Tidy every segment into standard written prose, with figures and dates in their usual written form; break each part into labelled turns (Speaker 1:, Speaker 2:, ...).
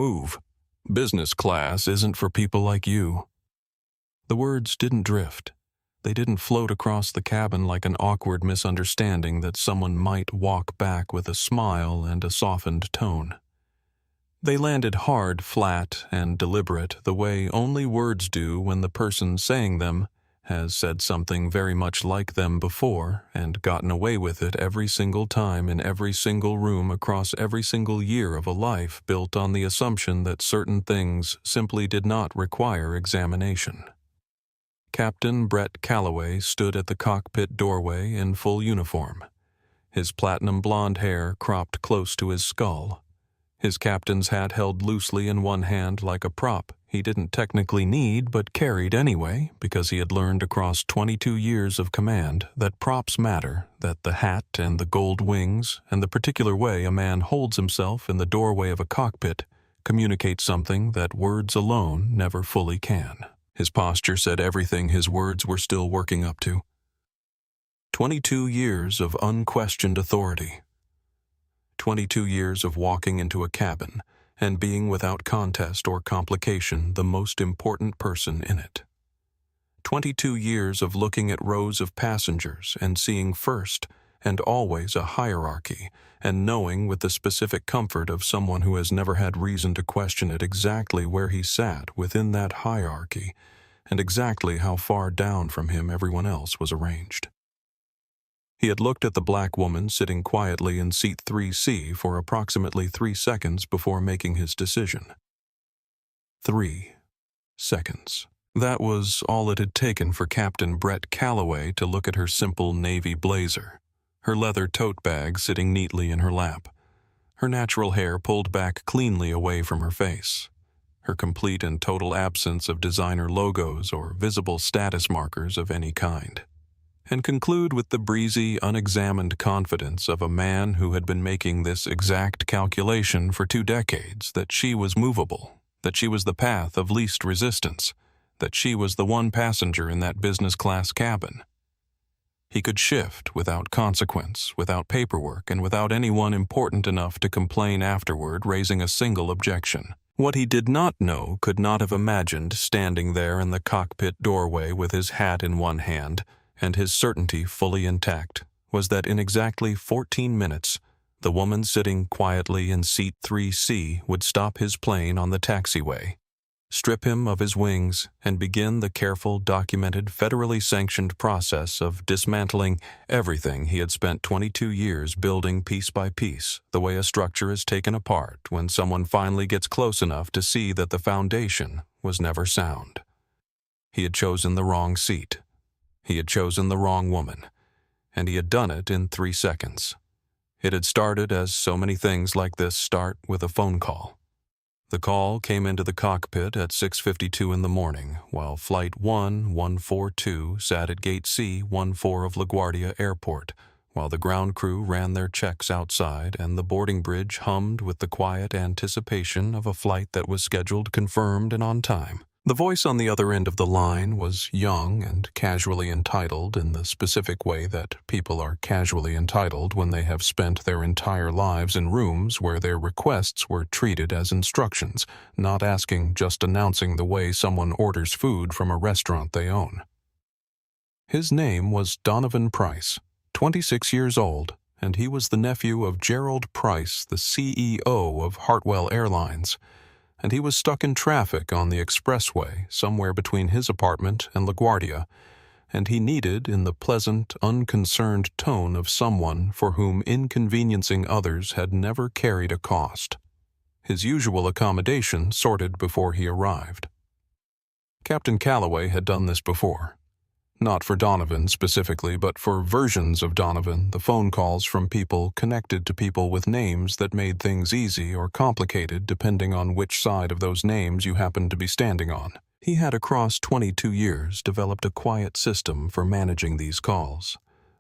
Speaker 1: Move. Business class isn't for people like you." The words didn't drift. They didn't float across the cabin like an awkward misunderstanding that someone might walk back with a smile and a softened tone. They landed hard, flat, and deliberate, the way only words do when the person saying them has said something very much like them before and gotten away with it every single time in every single room across every single year of a life built on the assumption that certain things simply did not require examination. Captain Brett Calloway stood at the cockpit doorway in full uniform, his platinum blonde hair cropped close to his skull, his captain's hat held loosely in one hand like a prop he didn't technically need but carried anyway because he had learned across 22 years of command that props matter, that the hat and the gold wings and the particular way a man holds himself in the doorway of a cockpit communicate something that words alone never fully can. His posture said everything his words were still working up to. 22 years of unquestioned authority. 22 years of walking into a cabin and being without contest or complication the most important person in it. 22 years of looking at rows of passengers and seeing first and always a hierarchy and knowing with the specific comfort of someone who has never had reason to question it exactly where he sat within that hierarchy and exactly how far down from him everyone else was arranged. He had looked at the black woman sitting quietly in seat 3C for approximately 3 seconds before making his decision. 3 seconds. That was all it had taken for Captain Brett Calloway to look at her simple navy blazer, her leather tote bag sitting neatly in her lap, her natural hair pulled back cleanly away from her face, her complete and total absence of designer logos or visible status markers of any kind, and conclude with the breezy, unexamined confidence of a man who had been making this exact calculation for 2 decades that she was movable, that she was the path of least resistance, that she was the one passenger in that business-class cabin. He could shift without consequence, without paperwork, and without anyone important enough to complain afterward raising a single objection. What he did not know could not have imagined standing there in the cockpit doorway with his hat in one hand and his certainty fully intact was that in exactly 14 minutes, the woman sitting quietly in seat 3C would stop his plane on the taxiway, strip him of his wings, and begin the careful, documented, federally sanctioned process of dismantling everything he had spent 22 years building piece by piece, the way a structure is taken apart when someone finally gets close enough to see that the foundation was never sound. He had chosen the wrong seat. He had chosen the wrong woman, and he had done it in 3 seconds. It had started as so many things like this start with a phone call. The call came into the cockpit at 6:52 in the morning, while Flight 1142 sat at Gate C-14 of LaGuardia Airport, while the ground crew ran their checks outside and the boarding bridge hummed with the quiet anticipation of a flight that was scheduled, confirmed, and on time. The voice on the other end of the line was young and casually entitled in the specific way that people are casually entitled when they have spent their entire lives in rooms where their requests were treated as instructions, not asking, just announcing the way someone orders food from a restaurant they own. His name was Donovan Price, 26 years old, and he was the nephew of Gerald Price, the CEO of Hartwell Airlines, and he was stuck in traffic on the expressway somewhere between his apartment and LaGuardia, and he needed, in the pleasant, unconcerned tone of someone for whom inconveniencing others had never carried a cost, his usual accommodation sorted before he arrived. Captain Calloway had done this before. Not for Donovan specifically, but for versions of Donovan, the phone calls from people connected to people with names that made things easy or complicated depending on which side of those names you happened to be standing on. He had across 22 years developed a quiet system for managing these calls,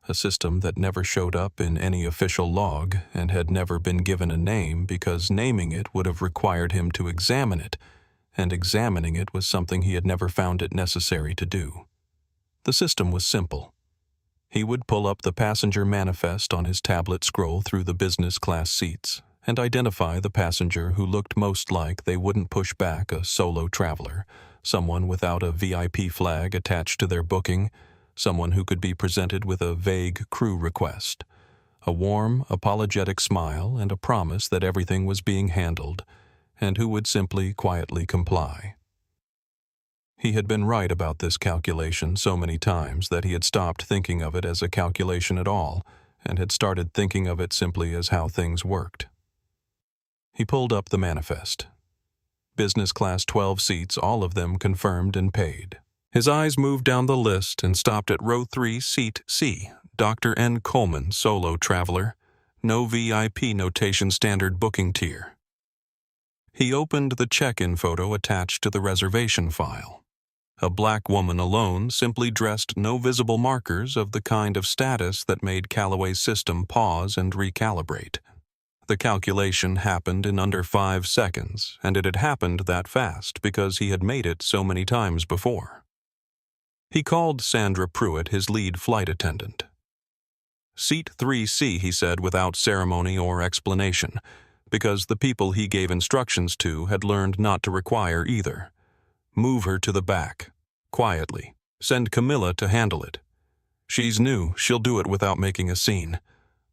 Speaker 1: a system that never showed up in any official log and had never been given a name because naming it would have required him to examine it, and examining it was something he had never found it necessary to do. The system was simple. He would pull up the passenger manifest on his tablet, scroll through the business class seats, and identify the passenger who looked most like they wouldn't push back a solo traveler, someone without a VIP flag attached to their booking, someone who could be presented with a vague crew request, a warm, apologetic smile and a promise that everything was being handled, and who would simply quietly comply. He had been right about this calculation so many times that he had stopped thinking of it as a calculation at all and had started thinking of it simply as how things worked. He pulled up the manifest. Business class 12 seats, all of them confirmed and paid. His eyes moved down the list and stopped at row 3, seat C, Dr. N. Coleman, solo traveler, no VIP notation standard booking tier. He opened the check-in photo attached to the reservation file. A black woman alone, simply dressed, no visible markers of the kind of status that made Callaway's system pause and recalibrate. The calculation happened in under 5 seconds, and it had happened that fast because he had made it so many times before. He called Sandra Pruitt, his lead flight attendant. Seat 3C, he said without ceremony or explanation, because the people he gave instructions to had learned not to require either. Move her to the back, quietly. Send Camilla to handle it. She's new, she'll do it without making a scene.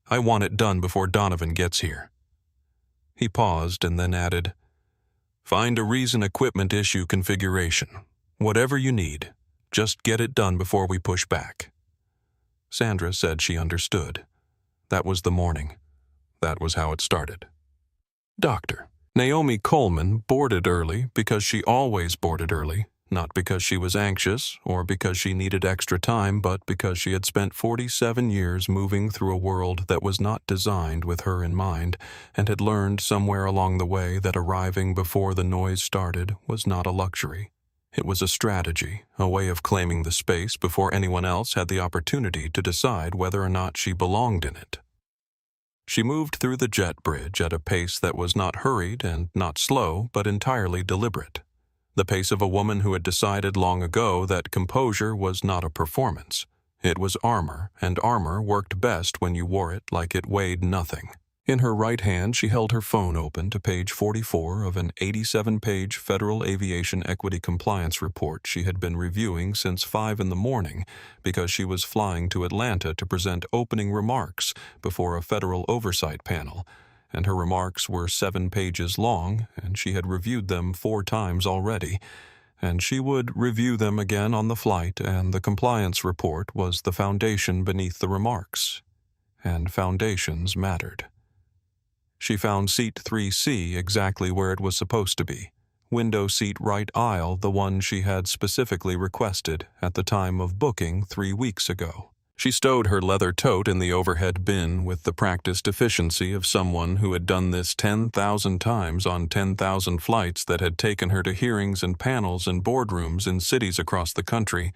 Speaker 1: I want it done before Donovan gets here. He paused and then added, Find a reason equipment issue configuration. Whatever you need, just get it done before we push back. Sandra said she understood. That was the morning. That was how it started. Doctor. Naomi Coleman boarded early because she always boarded early, not because she was anxious or because she needed extra time, but because she had spent 47 years moving through a world that was not designed with her in mind and had learned somewhere along the way that arriving before the noise started was not a luxury. It was a strategy, a way of claiming the space before anyone else had the opportunity to decide whether or not she belonged in it. She moved through the jet bridge at a pace that was not hurried and not slow, but entirely deliberate. The pace of a woman who had decided long ago that composure was not a performance. It was armor, and armor worked best when you wore it like it weighed nothing. In her right hand, she held her phone open to page 44 of an 87-page Federal Aviation Equity Compliance report she had been reviewing since 5 in the morning because she was flying to Atlanta to present opening remarks before a federal oversight panel, and her remarks were 7 pages long, and she had reviewed them 4 times already, and she would review them again on the flight, and the compliance report was the foundation beneath the remarks, and foundations mattered. She found seat 3C exactly where it was supposed to be, window seat right aisle, the one she had specifically requested at the time of booking 3 weeks ago. She stowed her leather tote in the overhead bin with the practiced efficiency of someone who had done this 10,000 times on 10,000 flights that had taken her to hearings and panels and boardrooms in cities across the country,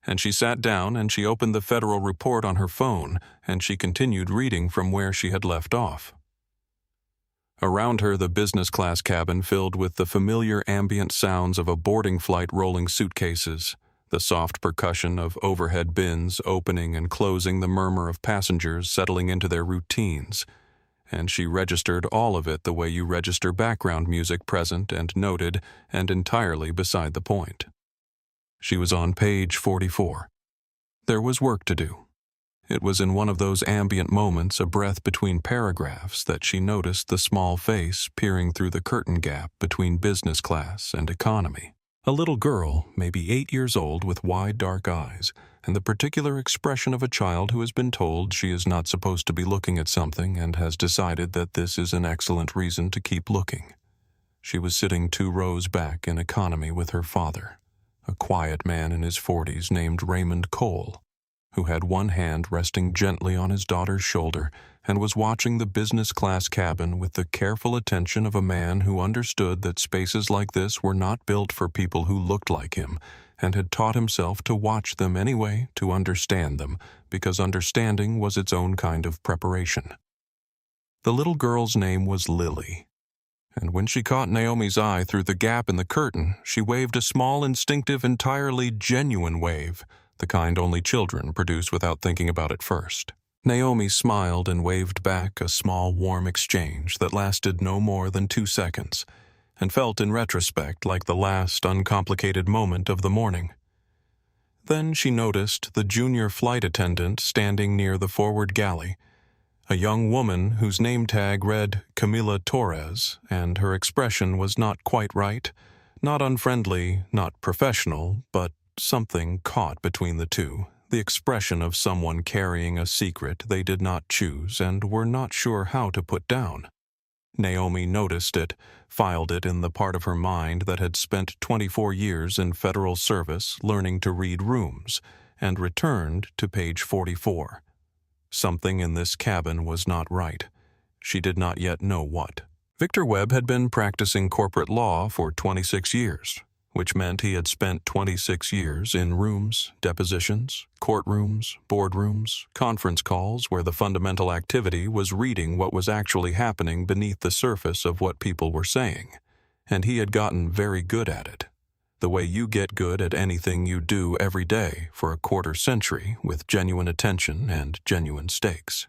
Speaker 1: and she sat down and she opened the federal report on her phone, and she continued reading from where she had left off. Around her, the business class cabin filled with the familiar ambient sounds of a boarding flight rolling suitcases, the soft percussion of overhead bins opening and closing, the murmur of passengers settling into their routines, and she registered all of it the way you register background music present and noted and entirely beside the point. She was on page 44. There was work to do. It was in one of those ambient moments, a breath between paragraphs, that she noticed the small face peering through the curtain gap between business class and economy. A little girl, maybe 8 years old, with wide dark eyes, and the particular expression of a child who has been told she is not supposed to be looking at something and has decided that this is an excellent reason to keep looking. She was sitting 2 rows back in economy with her father, a quiet man in his 40s named Raymond Cole, who had one hand resting gently on his daughter's shoulder and was watching the business class cabin with the careful attention of a man who understood that spaces like this were not built for people who looked like him, and had taught himself to watch them anyway, to understand them, because understanding was its own kind of preparation. The little girl's name was Lily, and when she caught Naomi's eye through the gap in the curtain, she waved a small, instinctive, entirely genuine wave, the kind only children produce without thinking about it first. Naomi smiled and waved back a small, warm exchange that lasted no more than 2 seconds, and felt in retrospect like the last uncomplicated moment of the morning. Then she noticed the junior flight attendant standing near the forward galley, a young woman whose name tag read Camila Torres, and her expression was not quite right, not unfriendly, not professional, but something caught between the two, the expression of someone carrying a secret they did not choose and were not sure how to put down. Naomi noticed it, filed it in the part of her mind that had spent 24 years in federal service learning to read rooms, and returned to page 44. Something in this cabin was not right. She did not yet know what. Victor Webb had been practicing corporate law for 26 years, which meant he had spent 26 years in rooms, depositions, courtrooms, boardrooms, conference calls where the fundamental activity was reading what was actually happening beneath the surface of what people were saying. And he had gotten very good at it. The way you get good at anything you do every day for a quarter century with genuine attention and genuine stakes.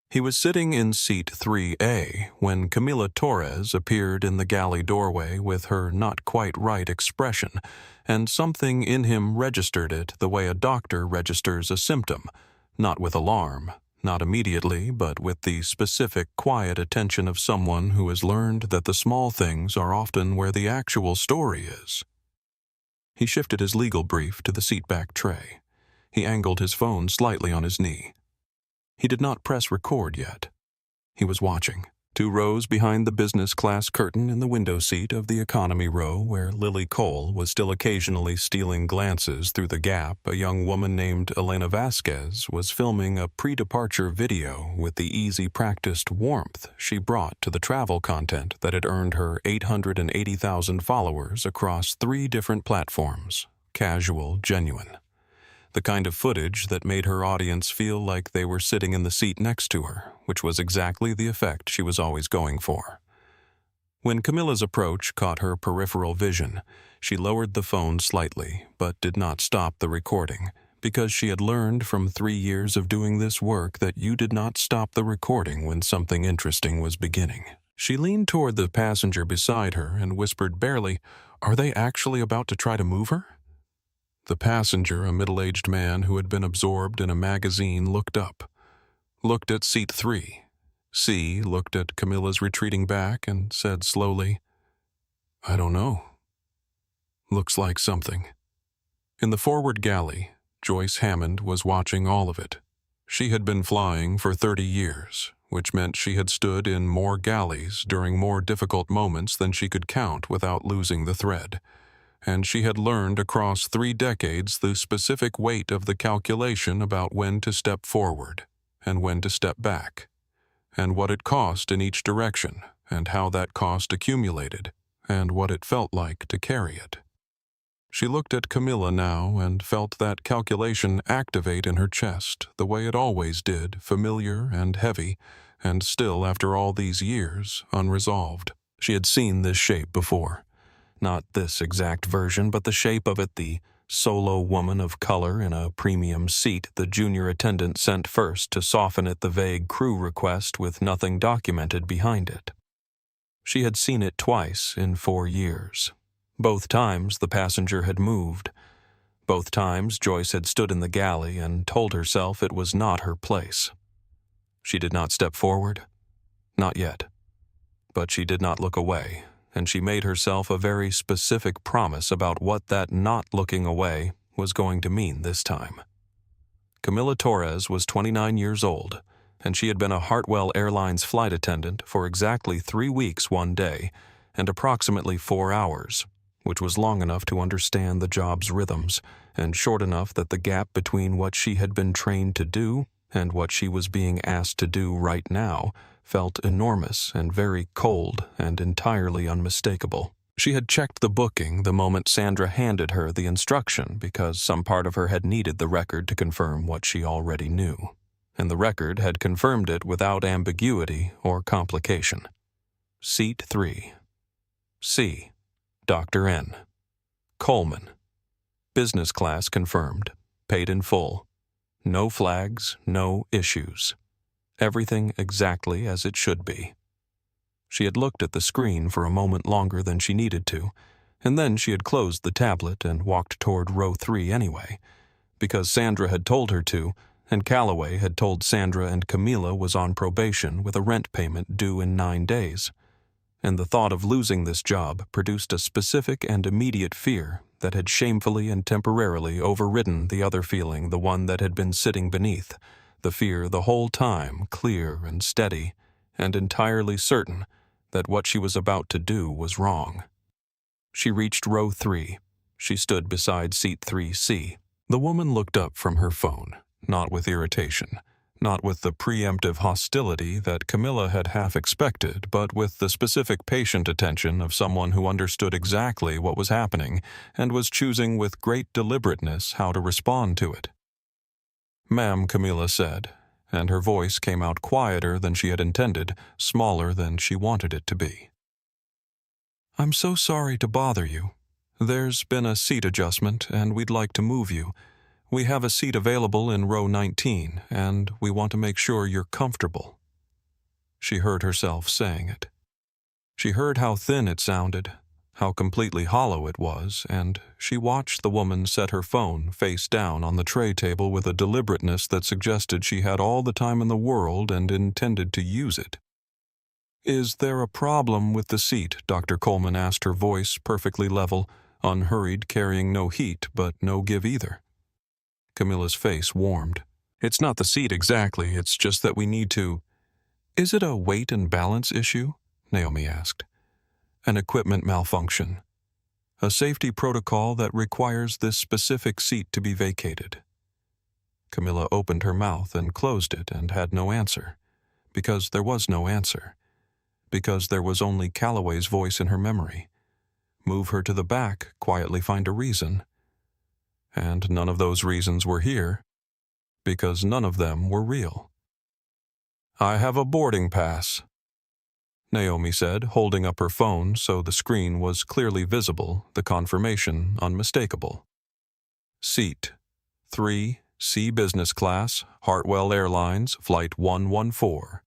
Speaker 1: He was sitting in seat 3A when Camila Torres appeared in the galley doorway with her not quite right expression, and something in him registered it the way a doctor registers a symptom, not with alarm, not immediately, but with the specific, quiet attention of someone who has learned that the small things are often where the actual story is. He shifted his legal brief to the seatback tray. He angled his phone slightly on his knee. He did not press record yet. He was watching, 2 rows behind the business class curtain in the window seat of the economy row where Lily Cole was still occasionally stealing glances through the gap. A young woman named Elena Vasquez was filming a pre-departure video with the easy practiced warmth she brought to the travel content that had earned her 880,000 followers across 3 different platforms, casual, genuine. The kind of footage that made her audience feel like they were sitting in the seat next to her, which was exactly the effect she was always going for. When Camilla's approach caught her peripheral vision, she lowered the phone slightly, but did not stop the recording, because she had learned from 3 years of doing this work that you did not stop the recording when something interesting was beginning. She leaned toward the passenger beside her and whispered barely, "Are they actually about to try to move her?" The passenger, a middle-aged man who had been absorbed in a magazine, looked up, looked at seat 3. C looked at Camilla's retreating back and said slowly, "I don't know. Looks like something." In the forward galley, Joyce Hammond was watching all of it. She had been flying for 30 years, which meant she had stood in more galleys during more difficult moments than she could count without losing the thread. And she had learned across 3 decades the specific weight of the calculation about when to step forward and when to step back, and what it cost in each direction, and how that cost accumulated, and what it felt like to carry it. She looked at Camilla now and felt that calculation activate in her chest the way it always did, familiar and heavy, and still, after all these years, unresolved. She had seen this shape before. Not this exact version, but the shape of it, the solo woman of color in a premium seat the junior attendant sent first to soften it the vague crew request with nothing documented behind it. She had seen it twice in 4 years. Both times the passenger had moved. Both times Joyce had stood in the galley and told herself it was not her place. She did not step forward. Not yet. But she did not look away, and she made herself a very specific promise about what that not looking away was going to mean this time. Camila Torres was 29 years old, and she had been a Hartwell Airlines flight attendant for exactly 3 weeks one day and approximately 4 hours, which was long enough to understand the job's rhythms and short enough that the gap between what she had been trained to do and what she was being asked to do right now felt enormous and very cold and entirely unmistakable. She had checked the booking the moment Sandra handed her the instruction because some part of her had needed the record to confirm what she already knew, and the record had confirmed it without ambiguity or complication. Seat 3. C. Dr. N. Coleman. Business class confirmed. Paid in full. No flags, no issues. Everything exactly as it should be. She had looked at the screen for a moment longer than she needed to, and then she had closed the tablet and walked toward row 3 anyway, because Sandra had told her to, and Calloway had told Sandra and Camila was on probation with a rent payment due in 9 days. And the thought of losing this job produced a specific and immediate fear that had shamefully and temporarily overridden the other feeling, the one that had been sitting beneath, the fear the whole time, clear and steady, and entirely certain that what she was about to do was wrong. She reached row 3. She stood beside seat 3C. The woman looked up from her phone, not with irritation, not with the preemptive hostility that Camilla had half expected, but with the specific patient attention of someone who understood exactly what was happening and was choosing with great deliberateness how to respond to it. "Ma'am," Camilla said, and her voice came out quieter than she had intended, smaller than she wanted it to be. "I'm so sorry to bother you. There's been a seat adjustment, and we'd like to move you. We have a seat available in row 19, and we want to make sure you're comfortable." She heard herself saying it. She heard how thin it sounded, how completely hollow it was, and she watched the woman set her phone face down on the tray table with a deliberateness that suggested she had all the time in the world and intended to use it. "Is there a problem with the seat?" Dr. Coleman asked, her voice perfectly level, unhurried, carrying no heat but no give either. Camilla's face warmed. "It's not the seat exactly, it's just that we need to—" "Is it a weight and balance issue?" Naomi asked. "An equipment malfunction. A safety protocol that requires this specific seat to be vacated." Camilla opened her mouth and closed it and had no answer, because there was no answer, because there was only Calloway's voice in her memory. Move her to the back, quietly find a reason. And none of those reasons were here, because none of them were real. "I have a boarding pass," Naomi said, holding up her phone so the screen was clearly visible, the confirmation unmistakable. "Seat 3C business class, Hartwell Airlines, flight 114.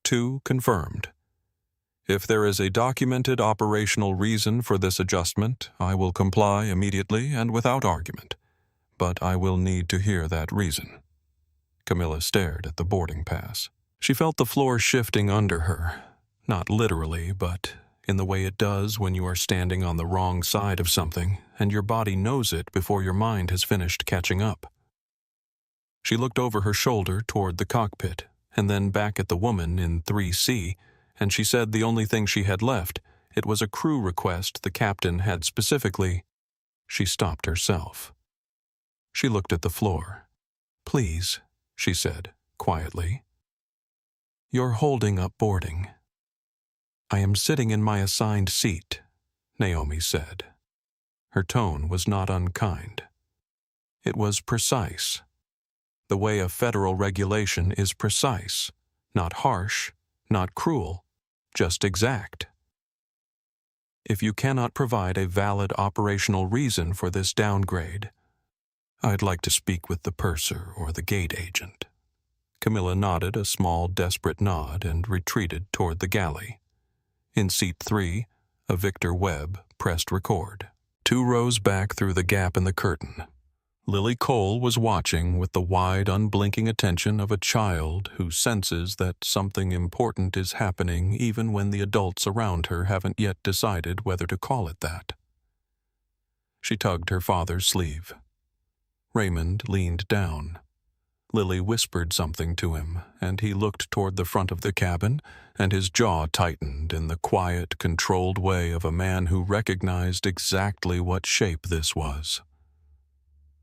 Speaker 1: 2 confirmed. If there is a documented operational reason for this adjustment, I will comply immediately and without argument. But I will need to hear that reason." Camilla stared at the boarding pass. She felt the floor shifting under her, not literally, but in the way it does when you are standing on the wrong side of something and your body knows it before your mind has finished catching up. She looked over her shoulder toward the cockpit and then back at the woman in 3C, and she said the only thing she had left, it was a crew request the captain had specifically. She stopped herself. She looked at the floor. "Please," she said, quietly. "You're holding up boarding." "I am sitting in my assigned seat," Naomi said. Her tone was not unkind. It was precise. The way a federal regulation is precise, not harsh, not cruel, just exact. "If you cannot provide a valid operational reason for this downgrade, I'd like to speak with the purser or the gate agent." Camilla nodded a small, desperate nod and retreated toward the galley. In seat 3, a Victor Webb pressed record. 2 rows back through the gap in the curtain, Lily Cole was watching with the wide, unblinking attention of a child who senses that something important is happening even when the adults around her haven't yet decided whether to call it that. She tugged her father's sleeve. Raymond leaned down. Lily whispered something to him, and he looked toward the front of the cabin, and his jaw tightened in the quiet, controlled way of a man who recognized exactly what shape this was.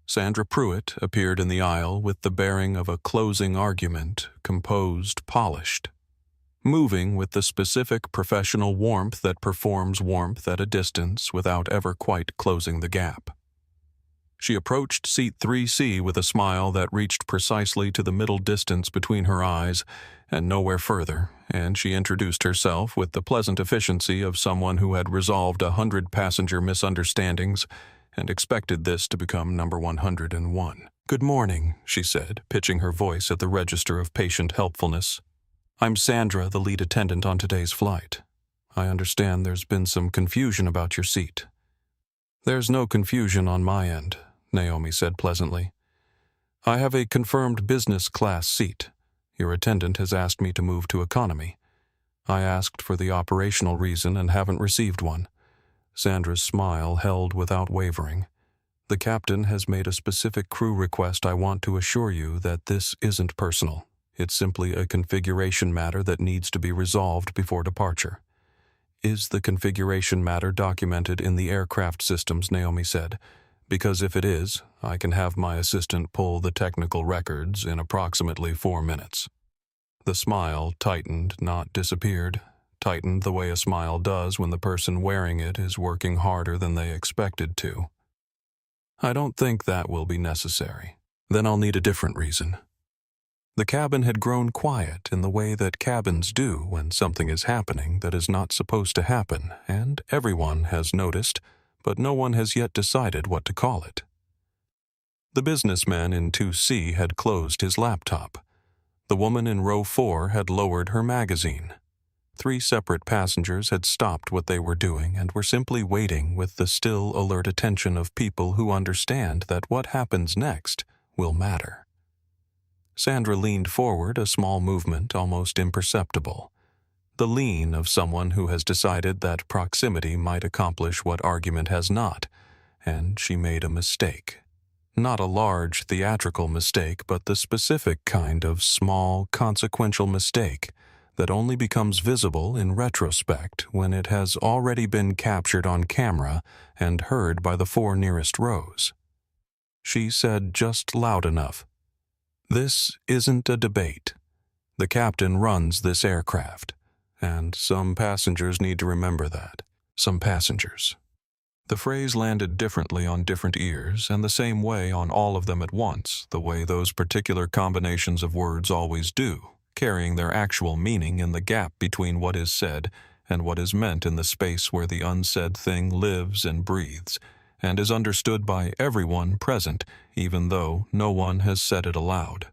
Speaker 1: Sandra Pruitt appeared in the aisle with the bearing of a closing argument, composed, polished, moving with the specific professional warmth that performs warmth at a distance without ever quite closing the gap. She approached seat 3C with a smile that reached precisely to the middle distance between her eyes and nowhere further, and she introduced herself with the pleasant efficiency of someone who had resolved 100 passenger misunderstandings and expected this to become number 101. "Good morning," she said, pitching her voice at the register of patient helpfulness. "I'm Sandra, the lead attendant on today's flight. I understand there's been some confusion about your seat." "There's no confusion on my end," Naomi said pleasantly. "I have a confirmed business class seat. Your attendant has asked me to move to economy. I asked for the operational reason and haven't received one." Sandra's smile held without wavering. "The captain has made a specific crew request. I want to assure you that this isn't personal. It's simply a configuration matter that needs to be resolved before departure." "Is the configuration matter documented in the aircraft systems?" Naomi said. "Because if it is, I can have my assistant pull the technical records in approximately 4 minutes." The smile tightened, not disappeared. Tightened the way a smile does when the person wearing it is working harder than they expected to. "I don't think that will be necessary. Then I'll need a different reason." The cabin had grown quiet in the way that cabins do when something is happening that is not supposed to happen, and everyone has noticed, but no one has yet decided what to call it. The businessman in 2C had closed his laptop. The woman in row 4 had lowered her magazine. 3 separate passengers had stopped what they were doing and were simply waiting with the still alert attention of people who understand that what happens next will matter. Sandra leaned forward, a small movement almost imperceptible. The lean of someone who has decided that proximity might accomplish what argument has not, and she made a mistake. Not a large theatrical mistake, but the specific kind of small, consequential mistake that only becomes visible in retrospect when it has already been captured on camera and heard by the 4 nearest rows. She said just loud enough, "This isn't a debate. The captain runs this aircraft, and some passengers need to remember that. Some passengers." The phrase landed differently on different ears, and the same way on all of them at once, the way those particular combinations of words always do, carrying their actual meaning in the gap between what is said and what is meant in the space where the unsaid thing lives and breathes, and is understood by everyone present, even though no one has said it aloud.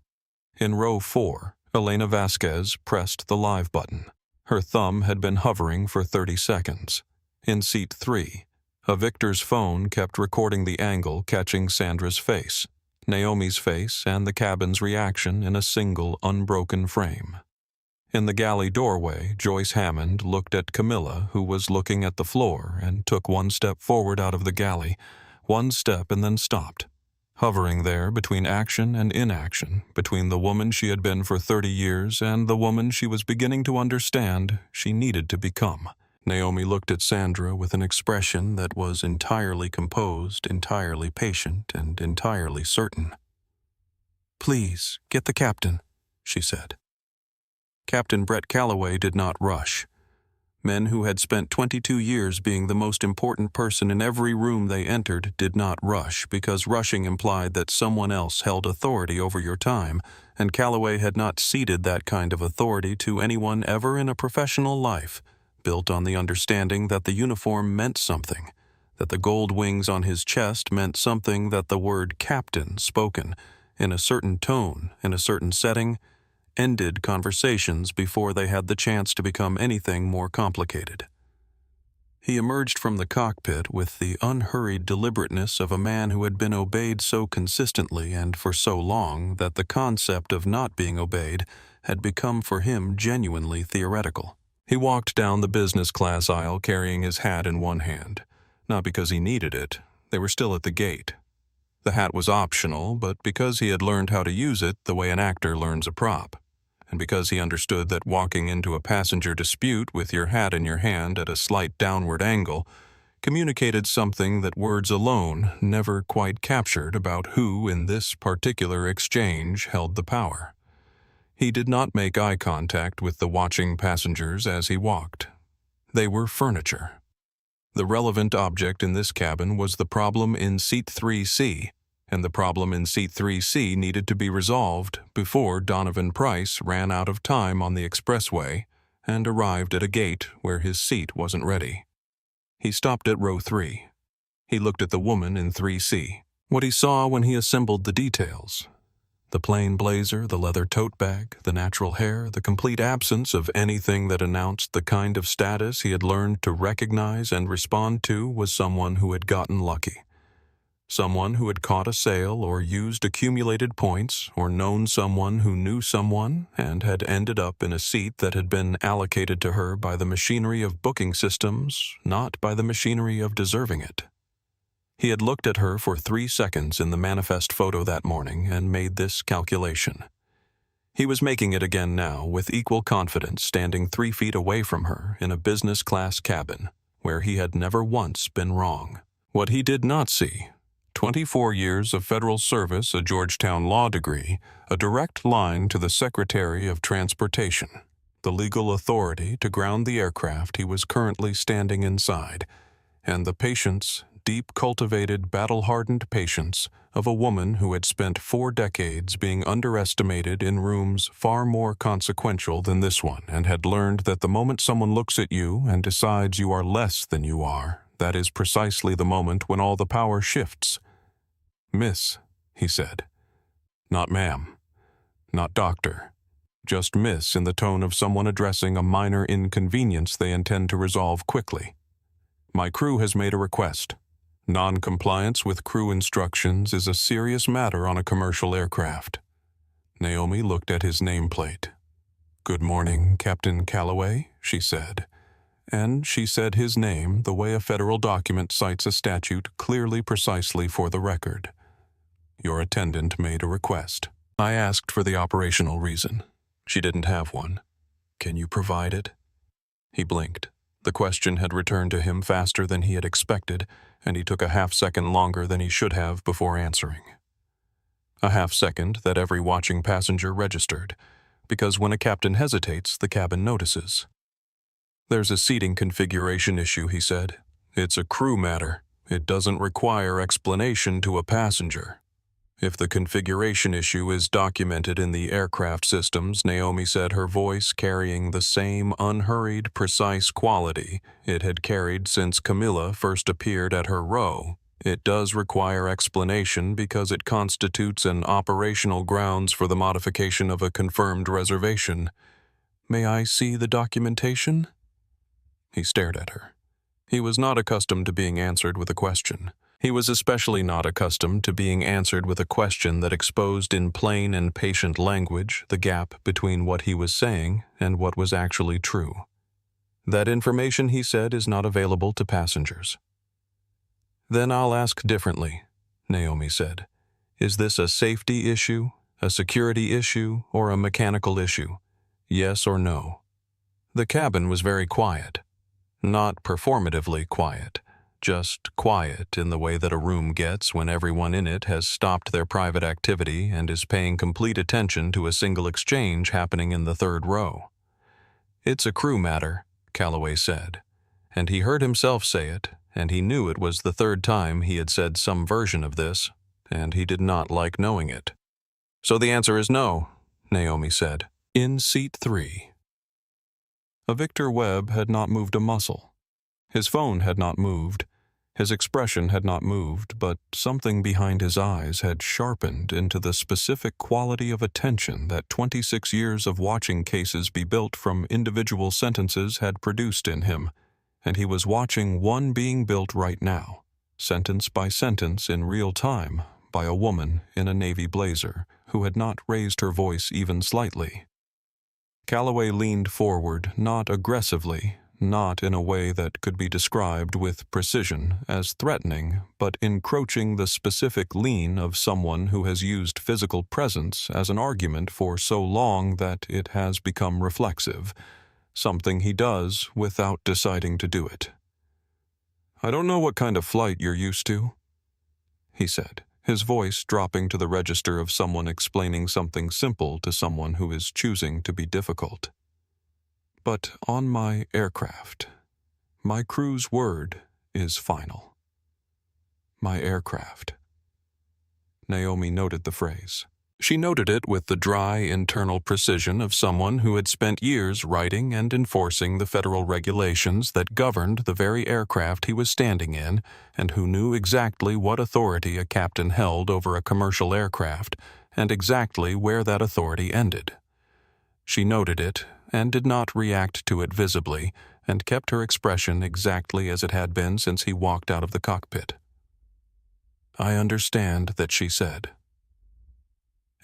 Speaker 1: In row 4, Elena Vasquez pressed the live button. Her thumb had been hovering for 30 seconds. In seat 3, a Victor's phone kept recording the angle catching Sandra's face, Naomi's face, and the cabin's reaction in a single, unbroken frame. In the galley doorway, Joyce Hammond looked at Camilla, who was looking at the floor, and took 1 step forward out of the galley, 1 step and then stopped, hovering there between action and inaction, between the woman she had been for 30 years and the woman she was beginning to understand she needed to become. Naomi looked at Sandra with an expression that was entirely composed, entirely patient, and entirely certain. "Please, get the captain," she said. Captain Brett Calloway did not rush. Men who had spent 22 years being the most important person in every room they entered did not rush, because rushing implied that someone else held authority over your time, and Calloway had not ceded that kind of authority to anyone ever in a professional life, built on the understanding that the uniform meant something, that the gold wings on his chest meant something, that the word captain, spoken in a certain tone, in a certain setting, ended conversations before they had the chance to become anything more complicated. He emerged from the cockpit with the unhurried deliberateness of a man who had been obeyed so consistently and for so long that the concept of not being obeyed had become for him genuinely theoretical. He walked down the business class aisle carrying his hat in one hand, not because he needed it. They were still at the gate. The hat was optional, but because he had learned how to use it the way an actor learns a prop, and because he understood that walking into a passenger dispute with your hat in your hand at a slight downward angle communicated something that words alone never quite captured about who in this particular exchange held the power. He did not make eye contact with the watching passengers as he walked. They were furniture. The relevant object in this cabin was the problem in seat 3C, and the problem in seat 3C needed to be resolved before Donovan Price ran out of time on the expressway and arrived at a gate where his seat wasn't ready. He stopped at row 3. He looked at the woman in 3C. What he saw when he assembled the details. The plain blazer, the leather tote bag, the natural hair, the complete absence of anything that announced the kind of status he had learned to recognize and respond to was someone who had gotten lucky. Someone who had caught a sale or used accumulated points or known someone who knew someone and had ended up in a seat that had been allocated to her by the machinery of booking systems, not by the machinery of deserving it. He had looked at her for 3 seconds in the manifest photo that morning and made this calculation. He was making it again now with equal confidence, standing 3 feet away from her in a business-class cabin where he had never once been wrong. What he did not see: 24 years of federal service, a Georgetown law degree, a direct line to the Secretary of Transportation, the legal authority to ground the aircraft he was currently standing inside, and the patience, deep cultivated, battle-hardened patience of a woman who had spent 4 decades being underestimated in rooms far more consequential than this one and had learned that the moment someone looks at you and decides you are less than you are, that is precisely the moment when all the power shifts. "Miss," he said. Not ma'am. Not doctor. Just miss in the tone of someone addressing a minor inconvenience they intend to resolve quickly. "My crew has made a request. Non-compliance with crew instructions is a serious matter on a commercial aircraft." Naomi looked at his nameplate. "Good morning, Captain Calloway," she said. And she said his name the way a federal document cites a statute clearly, precisely for the record. "Your attendant made a request. I asked for the operational reason. She didn't have one. Can you provide it?" He blinked. The question had returned to him faster than he had expected, and he took a half-second longer than he should have before answering. A half-second that every watching passenger registered, because when a captain hesitates, the cabin notices. "There's a seating configuration issue," he said. "It's a crew matter. It doesn't require explanation to a passenger." If the configuration issue is documented in the aircraft systems, Naomi said, her voice carrying the same unhurried, precise quality it had carried since Camilla first appeared at her row, it does require explanation because it constitutes an operational grounds for the modification of a confirmed reservation. "May I see the documentation?" He stared at her. He was not accustomed to being answered with a question. He was especially not accustomed to being answered with a question that exposed in plain and patient language the gap between what he was saying and what was actually true. "That information," he said, "is not available to passengers." "Then I'll ask differently," Naomi said. "Is this a safety issue, a security issue, or a mechanical issue? Yes or no?" The cabin was very quiet. Not performatively quiet. Just quiet in the way that a room gets when everyone in it has stopped their private activity and is paying complete attention to a single exchange happening in the third row. "It's a crew matter," Calloway said, and he heard himself say it, and he knew it was the third time he had said some version of this, and he did not like knowing it. "So the answer is no," Naomi said. "In seat 3. Victor Webb had not moved a muscle. His phone had not moved. His expression had not moved, but something behind his eyes had sharpened into the specific quality of attention that 26 years of watching cases be built from individual sentences had produced in him, and he was watching one being built right now, sentence by sentence in real time, by a woman in a navy blazer who had not raised her voice even slightly. Calloway leaned forward, not aggressively, not in a way that could be described with precision as threatening, but encroaching the specific lean of someone who has used physical presence as an argument for so long that it has become reflexive, something he does without deciding to do it. "I don't know what kind of flight you're used to," he said, his voice dropping to the register of someone explaining something simple to someone who is choosing to be difficult. "But on my aircraft, my crew's word is final. My aircraft." Naomi noted the phrase. She noted it with the dry internal precision of someone who had spent years writing and enforcing the federal regulations that governed the very aircraft he was standing in, and who knew exactly what authority a captain held over a commercial aircraft and exactly where that authority ended. She noted it and did not react to it visibly, and kept her expression exactly as it had been since he walked out of the cockpit. "I understand that," she said.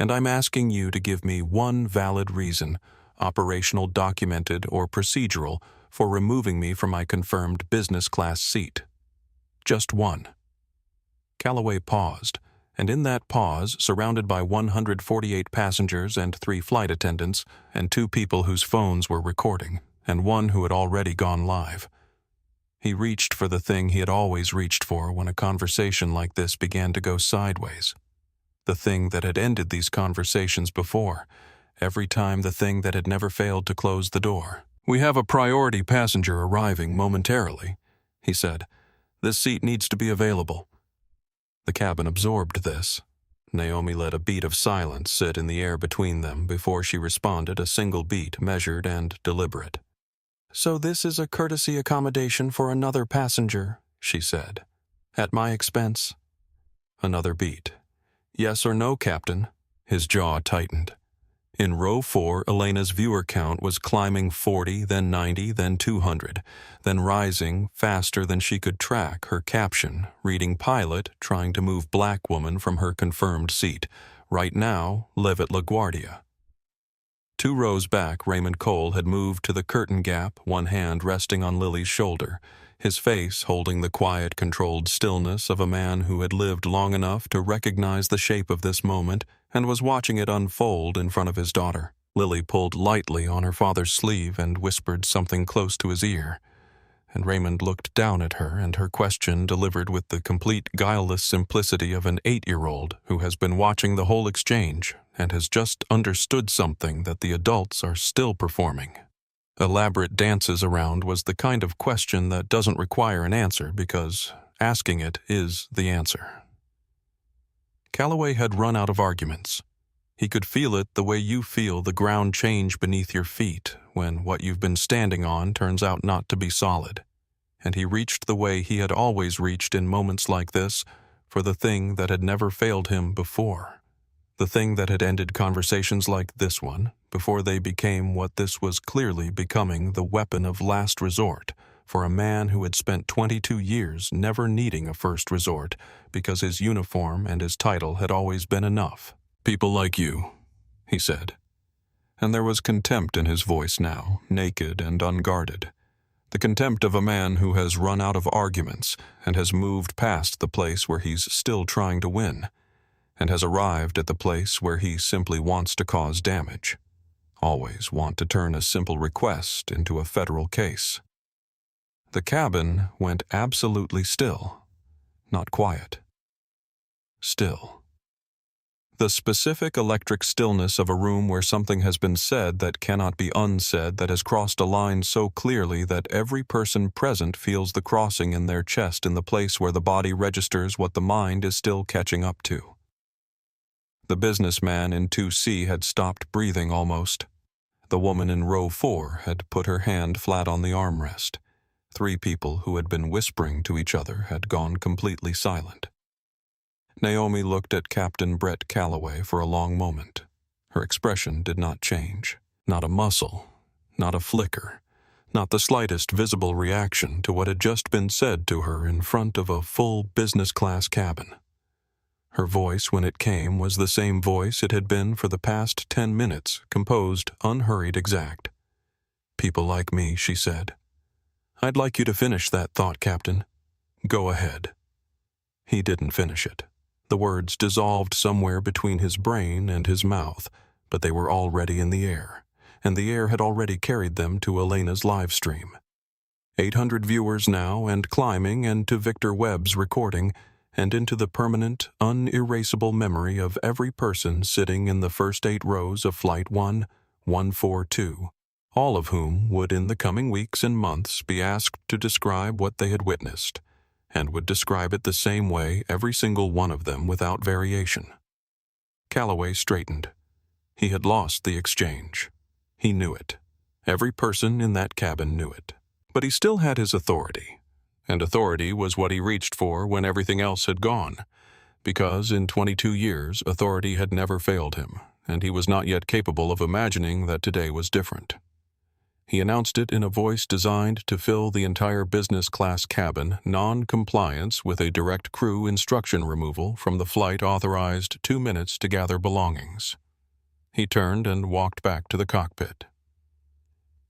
Speaker 1: "And I'm asking you to give me one valid reason, operational, documented, or procedural, for removing me from my confirmed business class seat. Just one." Calloway paused, and in that pause, surrounded by 148 passengers and 3 flight attendants, and 2 people whose phones were recording, and one who had already gone live, he reached for the thing he had always reached for when a conversation like this began to go sideways. The thing that had ended these conversations before, every time the thing that had never failed to close the door. "We have a priority passenger arriving momentarily," he said. "This seat needs to be available." The cabin absorbed this. Naomi let a beat of silence sit in the air between them before she responded, a single beat, measured and deliberate. "So this is a courtesy accommodation for another passenger," she said. "At my expense?" Another beat. "Yes or no, Captain?" His jaw tightened. In row 4, Elena's viewer count was climbing 40, then 90, then 200, then rising faster than she could track her caption, reading pilot trying to move black woman from her confirmed seat. Right now, live at LaGuardia. 2 rows back, Raymond Cole had moved to the curtain gap, one hand resting on Lily's shoulder, his face holding the quiet, controlled stillness of a man who had lived long enough to recognize the shape of this moment and was watching it unfold in front of his daughter. Lily pulled lightly on her father's sleeve and whispered something close to his ear, and Raymond looked down at her, and her question delivered with the complete guileless simplicity of an 8-year-old who has been watching the whole exchange and has just understood something that the adults are still performing. Elaborate dances around was the kind of question that doesn't require an answer because asking it is the answer. Calloway had run out of arguments. He could feel it the way you feel the ground change beneath your feet when what you've been standing on turns out not to be solid. And he reached the way he had always reached in moments like this for the thing that had never failed him before. The thing that had ended conversations like this one before they became what this was clearly becoming, the weapon of last resort for a man who had spent 22 years never needing a first resort because his uniform and his title had always been enough. "People like you," he said. And there was contempt in his voice now, naked and unguarded. The contempt of a man who has run out of arguments and has moved past the place where he's still trying to win, and has arrived at the place where he simply wants to cause damage. Always want to turn a simple request into a federal case. The cabin went absolutely still. Not quiet. Still. The specific electric stillness of a room where something has been said that cannot be unsaid, that has crossed a line so clearly that every person present feels the crossing in their chest in the place where the body registers what the mind is still catching up to. The businessman in 2C had stopped breathing almost. The woman in row 4 had put her hand flat on the armrest. 3 people who had been whispering to each other had gone completely silent. Naomi looked at Captain Brett Calloway for a long moment. Her expression did not change. Not a muscle, not a flicker, not the slightest visible reaction to what had just been said to her in front of a full business-class cabin. Her voice, when it came, was the same voice it had been for the past 10 minutes, composed, unhurried, exact. "People like me," she said. "I'd like you to finish that thought, Captain. Go ahead." He didn't finish it. The words dissolved somewhere between his brain and his mouth, but they were already in the air, and the air had already carried them to Elena's live stream. 800 viewers now, and climbing, and to Victor Webb's recording, and into the permanent, unerasable memory of every person sitting in the first 8 rows of Flight 142, all of whom would in the coming weeks and months be asked to describe what they had witnessed, and would describe it the same way, every single one of them without variation. Calloway straightened. He had lost the exchange. He knew it. Every person in that cabin knew it. But he still had his authority. And authority was what he reached for when everything else had gone. Because in 22 years, authority had never failed him, and he was not yet capable of imagining that today was different. He announced it in a voice designed to fill the entire business-class cabin, non-compliance with a direct crew instruction removal from the flight authorized 2 minutes to gather belongings. He turned and walked back to the cockpit.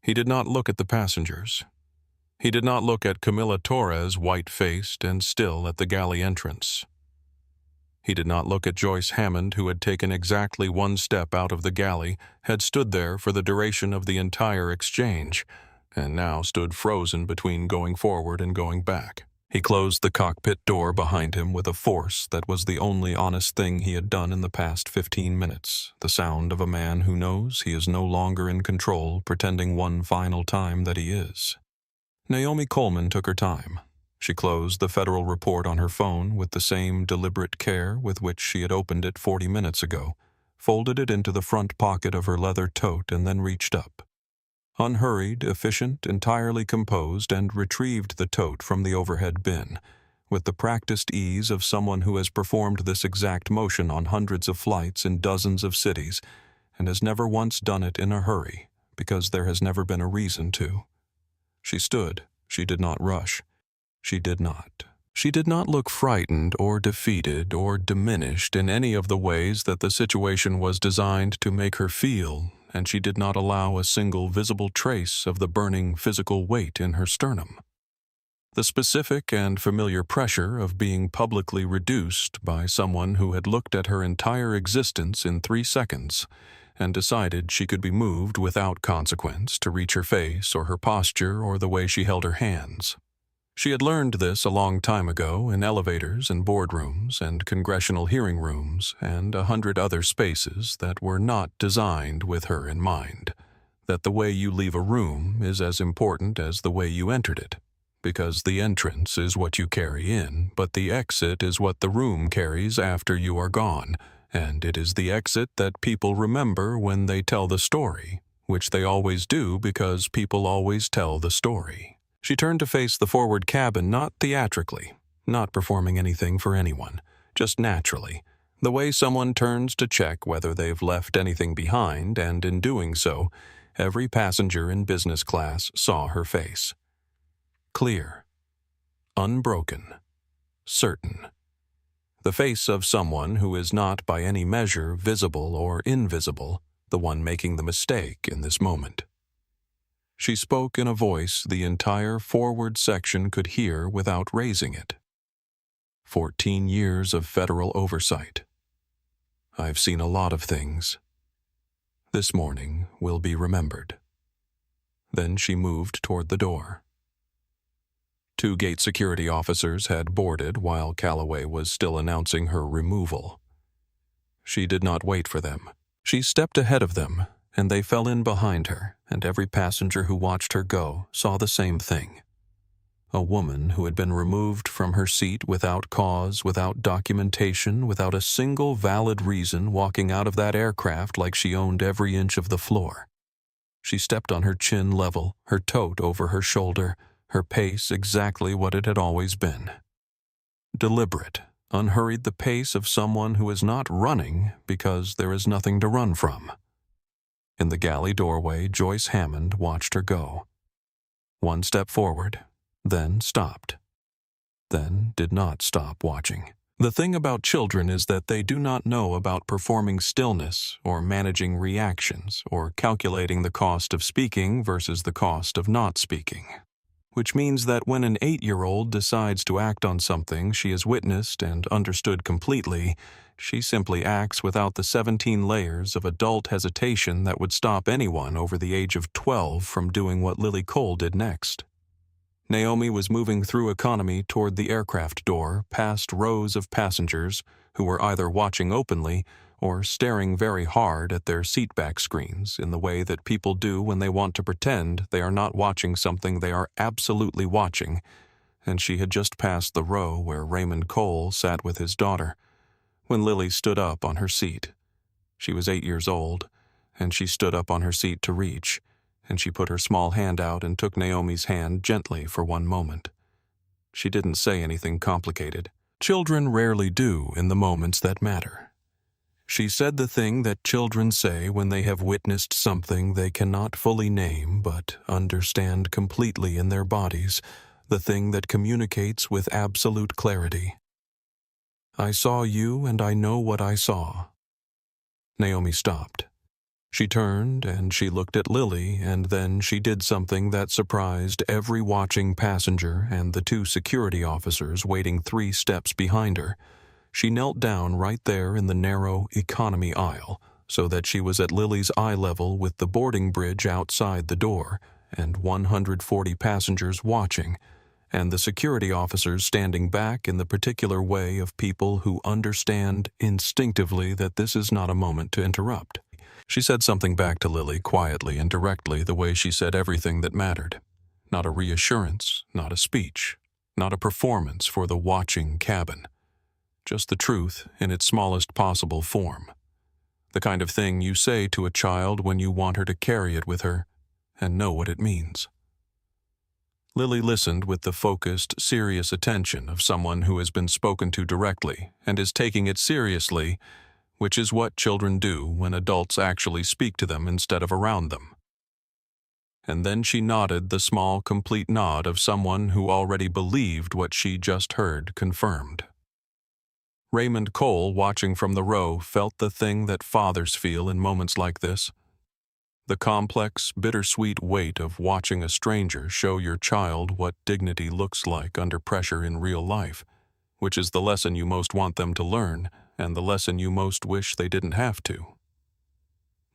Speaker 1: He did not look at the passengers. He did not look at Camilla Torres, white-faced and still at the galley entrance. He did not look at Joyce Hammond, who had taken exactly 1 step out of the galley, had stood there for the duration of the entire exchange, and now stood frozen between going forward and going back. He closed the cockpit door behind him with a force that was the only honest thing he had done in the past 15 minutes, the sound of a man who knows he is no longer in control, pretending one final time that he is. Naomi Coleman took her time. She closed the Federal report on her phone with the same deliberate care with which she had opened it 40 minutes ago, folded it into the front pocket of her leather tote, and then reached up. Unhurried, efficient, entirely composed, and retrieved the tote from the overhead bin, with the practiced ease of someone who has performed this exact motion on hundreds of flights in dozens of cities, and has never once done it in a hurry, because there has never been a reason to. She stood. She did not rush. She did not. She did not look frightened or defeated or diminished in any of the ways that the situation was designed to make her feel, and she did not allow a single visible trace of the burning physical weight in her sternum. The specific and familiar pressure of being publicly reduced by someone who had looked at her entire existence in 3 seconds and decided she could be moved without consequence to reach her face or her posture or the way she held her hands. She had learned this a long time ago in elevators and boardrooms and congressional hearing rooms and 100 other spaces that were not designed with her in mind, that the way you leave a room is as important as the way you entered it, because the entrance is what you carry in, but the exit is what the room carries after you are gone, and it is the exit that people remember when they tell the story, which they always do because people always tell the story. She turned to face the forward cabin, not theatrically, not performing anything for anyone, just naturally, the way someone turns to check whether they've left anything behind, and in doing so, every passenger in business class saw her face. Clear, unbroken, certain. The face of someone who is not by any measure visible or invisible, the one making the mistake in this moment. She spoke in a voice the entire forward section could hear without raising it. 14 years of federal oversight. I've seen a lot of things. This morning will be remembered. Then she moved toward the door. 2 gate security officers had boarded while Calloway was still announcing her removal. She did not wait for them. She stepped ahead of them, and they fell in behind her, and every passenger who watched her go saw the same thing. A woman who had been removed from her seat without cause, without documentation, without a single valid reason, walking out of that aircraft like she owned every inch of the floor. She stepped on her chin level, her tote over her shoulder, her pace exactly what it had always been. Deliberate, unhurried, the pace of someone who is not running because there is nothing to run from. In the galley doorway, Joyce Hammond watched her go. 1 step forward, then stopped. Then did not stop watching. The thing about children is that they do not know about performing stillness or managing reactions or calculating the cost of speaking versus the cost of not speaking. Which means that when an 8-year-old decides to act on something she has witnessed and understood completely, she simply acts without the 17 layers of adult hesitation that would stop anyone over the age of 12 from doing what Lily Cole did next. Naomi was moving through economy toward the aircraft door, past rows of passengers who were either watching openly or staring very hard at their seatback screens in the way that people do when they want to pretend they are not watching something they are absolutely watching, and she had just passed the row where Raymond Cole sat with his daughter, when Lily stood up on her seat, She was 8 years old, and she stood up on her seat to reach, and she put her small hand out and took Naomi's hand gently for one moment. She didn't say anything complicated. Children rarely do in the moments that matter. She said the thing that children say when they have witnessed something they cannot fully name but understand completely in their bodies, the thing that communicates with absolute clarity. "I saw you and I know what I saw." Naomi stopped. She turned and she looked at Lily, and then she did something that surprised every watching passenger and the 2 security officers waiting 3 steps behind her. She knelt down right there in the narrow economy aisle so that she was at Lily's eye level with the boarding bridge outside the door and 140 passengers watching, and the security officers standing back in the particular way of people who understand instinctively that this is not a moment to interrupt. She said something back to Lily quietly and directly, the way she said everything that mattered. Not a reassurance, not a speech, not a performance for the watching cabin. Just the truth in its smallest possible form. The kind of thing you say to a child when you want her to carry it with her and know what it means. Lily listened with the focused, serious attention of someone who has been spoken to directly and is taking it seriously, which is what children do when adults actually speak to them instead of around them. And then she nodded the small, complete nod of someone who already believed what she just heard confirmed. Raymond Cole, watching from the row, felt the thing that fathers feel in moments like this. The complex, bittersweet weight of watching a stranger show your child what dignity looks like under pressure in real life, which is the lesson you most want them to learn, and the lesson you most wish they didn't have to.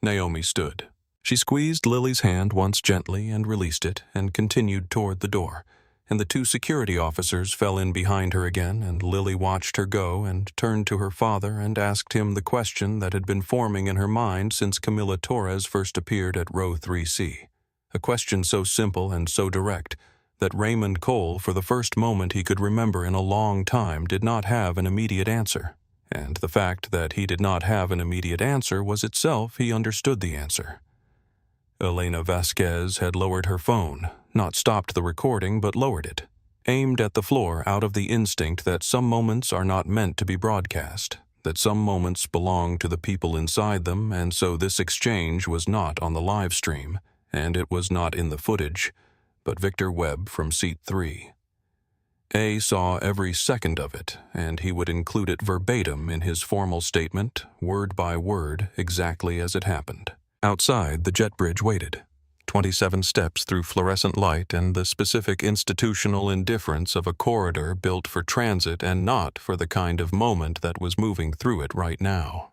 Speaker 1: Naomi stood. She squeezed Lily's hand once gently and released it and continued toward the door, and the 2 security officers fell in behind her again, and Lily watched her go and turned to her father and asked him the question that had been forming in her mind since Camila Torres first appeared at row 3C. A question so simple and so direct that Raymond Cole, for the first moment he could remember in a long time, did not have an immediate answer. And the fact that he did not have an immediate answer was itself he understood the answer. Elena Vasquez had lowered her phone, not stopped the recording but lowered it, aimed at the floor out of the instinct that some moments are not meant to be broadcast, that some moments belong to the people inside them, and so this exchange was not on the live stream, and it was not in the footage, but Victor Webb from seat 3. A saw every second of it, and he would include it verbatim in his formal statement, word by word, exactly as it happened. Outside, the jet bridge waited. 27 steps through fluorescent light and the specific institutional indifference of a corridor built for transit and not for the kind of moment that was moving through it right now.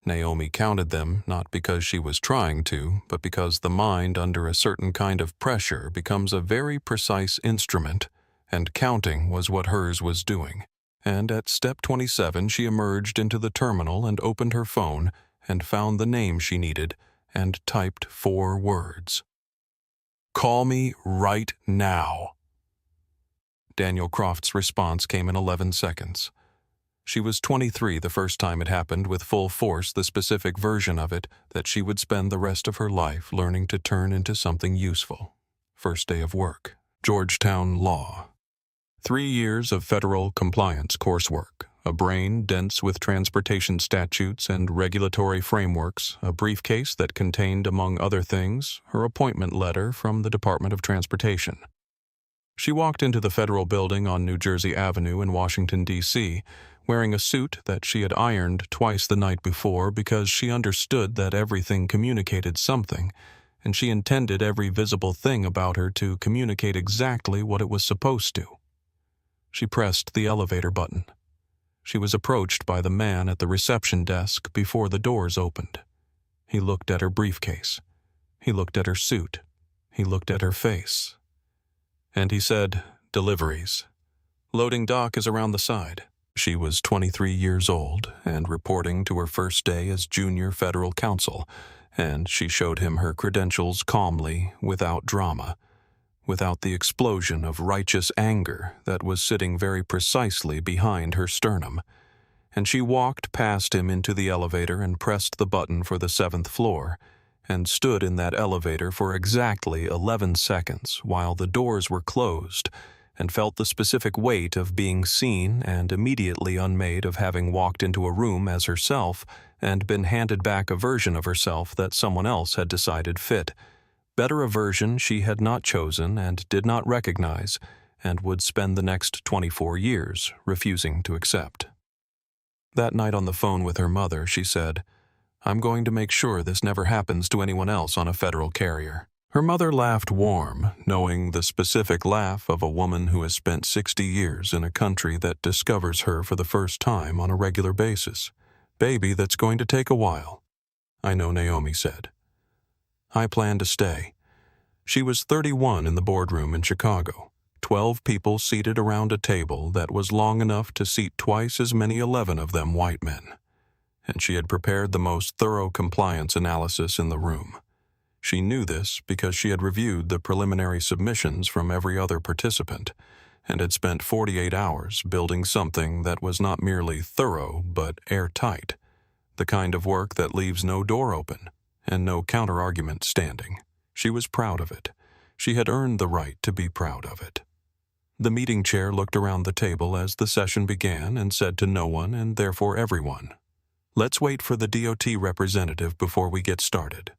Speaker 1: Naomi counted them not because she was trying to, but because the mind under a certain kind of pressure becomes a very precise instrument, and counting was what hers was doing. And at step 27 she emerged into the terminal and opened her phone and found the name she needed and typed 4 words. "Call me right now." Daniel Croft's response came in 11 seconds. She was 23 the first time it happened, with full force the specific version of it that she would spend the rest of her life learning to turn into something useful. First day of work. Georgetown Law. 3 years of federal compliance coursework, a brain dense with transportation statutes and regulatory frameworks, a briefcase that contained, among other things, her appointment letter from the Department of Transportation. She walked into the federal building on New Jersey Avenue in Washington, D.C., wearing a suit that she had ironed twice the night before because she understood that everything communicated something, and she intended every visible thing about her to communicate exactly what it was supposed to. She pressed the elevator button. She was approached by the man at the reception desk before the doors opened. He looked at her briefcase. He looked at her suit. He looked at her face. And he said, "Deliveries. Loading dock is around the side." She was 23 years old and reporting to her first day as junior federal counsel, and she showed him her credentials calmly, without drama, without the explosion of righteous anger that was sitting very precisely behind her sternum. and she walked past him into the elevator and pressed the button for the 7th floor, and stood in that elevator for exactly 11 seconds while the doors were closed, and felt the specific weight of being seen and immediately unmade of having walked into a room as herself and been handed back a version of herself that someone else had decided fit. Better a version she had not chosen and did not recognize, and would spend the next 24 years refusing to accept. That night on the phone with her mother, she said, "I'm going to make sure this never happens to anyone else on a federal carrier." Her mother laughed warm, knowing the specific laugh of a woman who has spent 60 years in a country that discovers her for the first time on a regular basis. "Baby, that's going to take a while." "I know," Naomi said. "I plan to stay." She was 31 in the boardroom in Chicago, 12 people seated around a table that was long enough to seat twice as many 11 of them white men. And she had prepared the most thorough compliance analysis in the room. She knew this because she had reviewed the preliminary submissions from every other participant, and had spent 48 hours building something that was not merely thorough but airtight, the kind of work that leaves no door open and no counter-argument standing. She was proud of it. She had earned the right to be proud of it. The meeting chair looked around the table as the session began and said to no one and therefore everyone, "Let's wait for the DOT representative before we get started."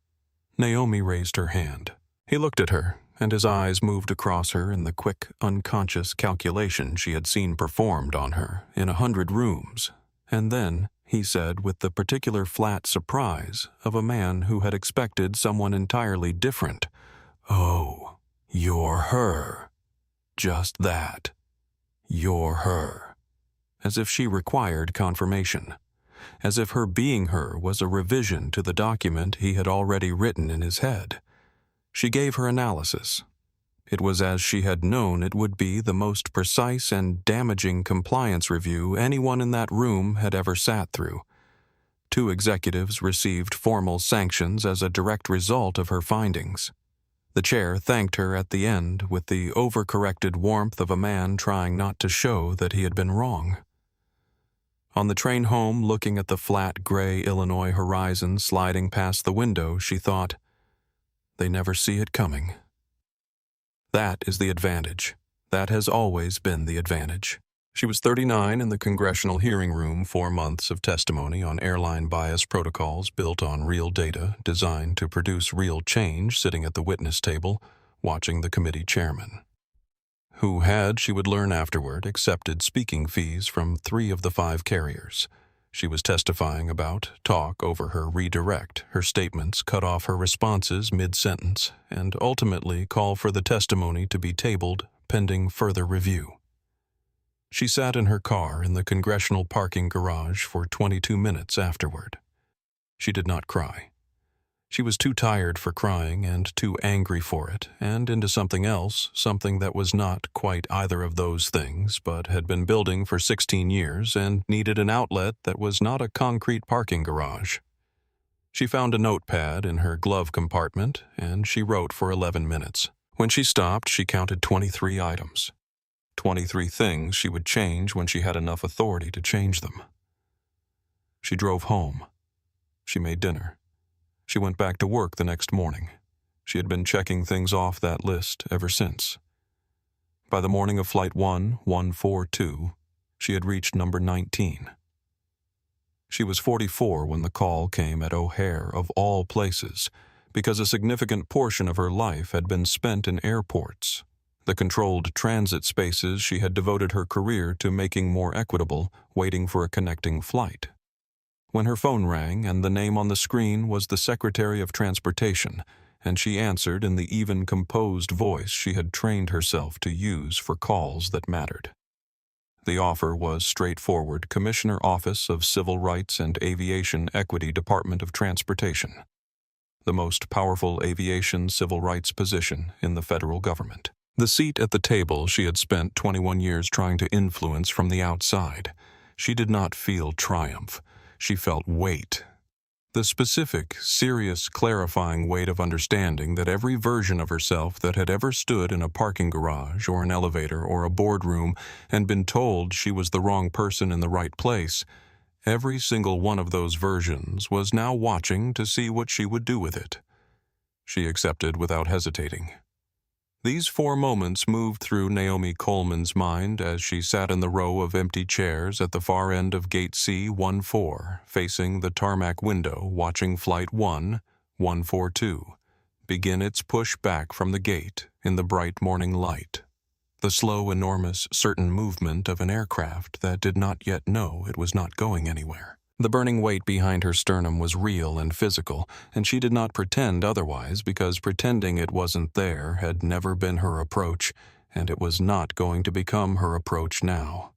Speaker 1: Naomi raised her hand. He looked at her, and his eyes moved across her in the quick, unconscious calculation she had seen performed on her in 100 rooms. And then, he said with the particular flat surprise of a man who had expected someone entirely different, "Oh, you're her. Just that. You're her." As if she required confirmation. As if her being her was a revision to the document he had already written in his head. She gave her analysis. It was as she had known it would be, the most precise and damaging compliance review anyone in that room had ever sat through. 2 executives received formal sanctions as a direct result of her findings. The chair thanked her at the end with the overcorrected warmth of a man trying not to show that he had been wrong. On the train home, looking at the flat gray Illinois horizon sliding past the window, she thought, "They never see it coming." That is the advantage. That has always been the advantage. She was 39 in the congressional hearing room, 4 months of testimony on airline bias protocols built on real data designed to produce real change, sitting at the witness table, watching the committee chairman, who had, she would learn afterward, accepted speaking fees from 3 of the 5 carriers. She was testifying about, talk over her redirect, her statements cut off her responses mid-sentence, and ultimately call for the testimony to be tabled pending further review. She sat in her car in the congressional parking garage for 22 minutes afterward. She did not cry. She was too tired for crying and too angry for it, and into something else, something that was not quite either of those things, but had been building for 16 years and needed an outlet that was not a concrete parking garage. She found a notepad in her glove compartment, and she wrote for 11 minutes. When she stopped, she counted 23 items. 23 things she would change when she had enough authority to change them. She drove home. She made dinner. She went back to work the next morning. She had been checking things off that list ever since. By the morning of Flight 142, she had reached number 19. She was 44 when the call came at O'Hare, of all places, because a significant portion of her life had been spent in airports, the controlled transit spaces she had devoted her career to making more equitable, waiting for a connecting flight. When her phone rang and the name on the screen was the Secretary of Transportation, and she answered in the even, composed voice she had trained herself to use for calls that mattered. The offer was straightforward: Commissioner Office of Civil Rights and Aviation Equity, Department of Transportation. The most powerful aviation civil rights position in the federal government. The seat at the table she had spent 21 years trying to influence from the outside. She did not feel triumph. She felt weight. The specific, serious, clarifying weight of understanding that every version of herself that had ever stood in a parking garage or an elevator or a boardroom and been told she was the wrong person in the right place, Every single one of those versions was now watching to see what she would do with it. She accepted without hesitating. These 4 moments moved through Naomi Coleman's mind as she sat in the row of empty chairs at the far end of Gate C-14, facing the tarmac window, watching Flight 142 begin its push back from the gate in the bright morning light. The slow, enormous, certain movement of an aircraft that did not yet know it was not going anywhere. The burning weight behind her sternum was real and physical, and she did not pretend otherwise because pretending it wasn't there had never been her approach, and it was not going to become her approach now.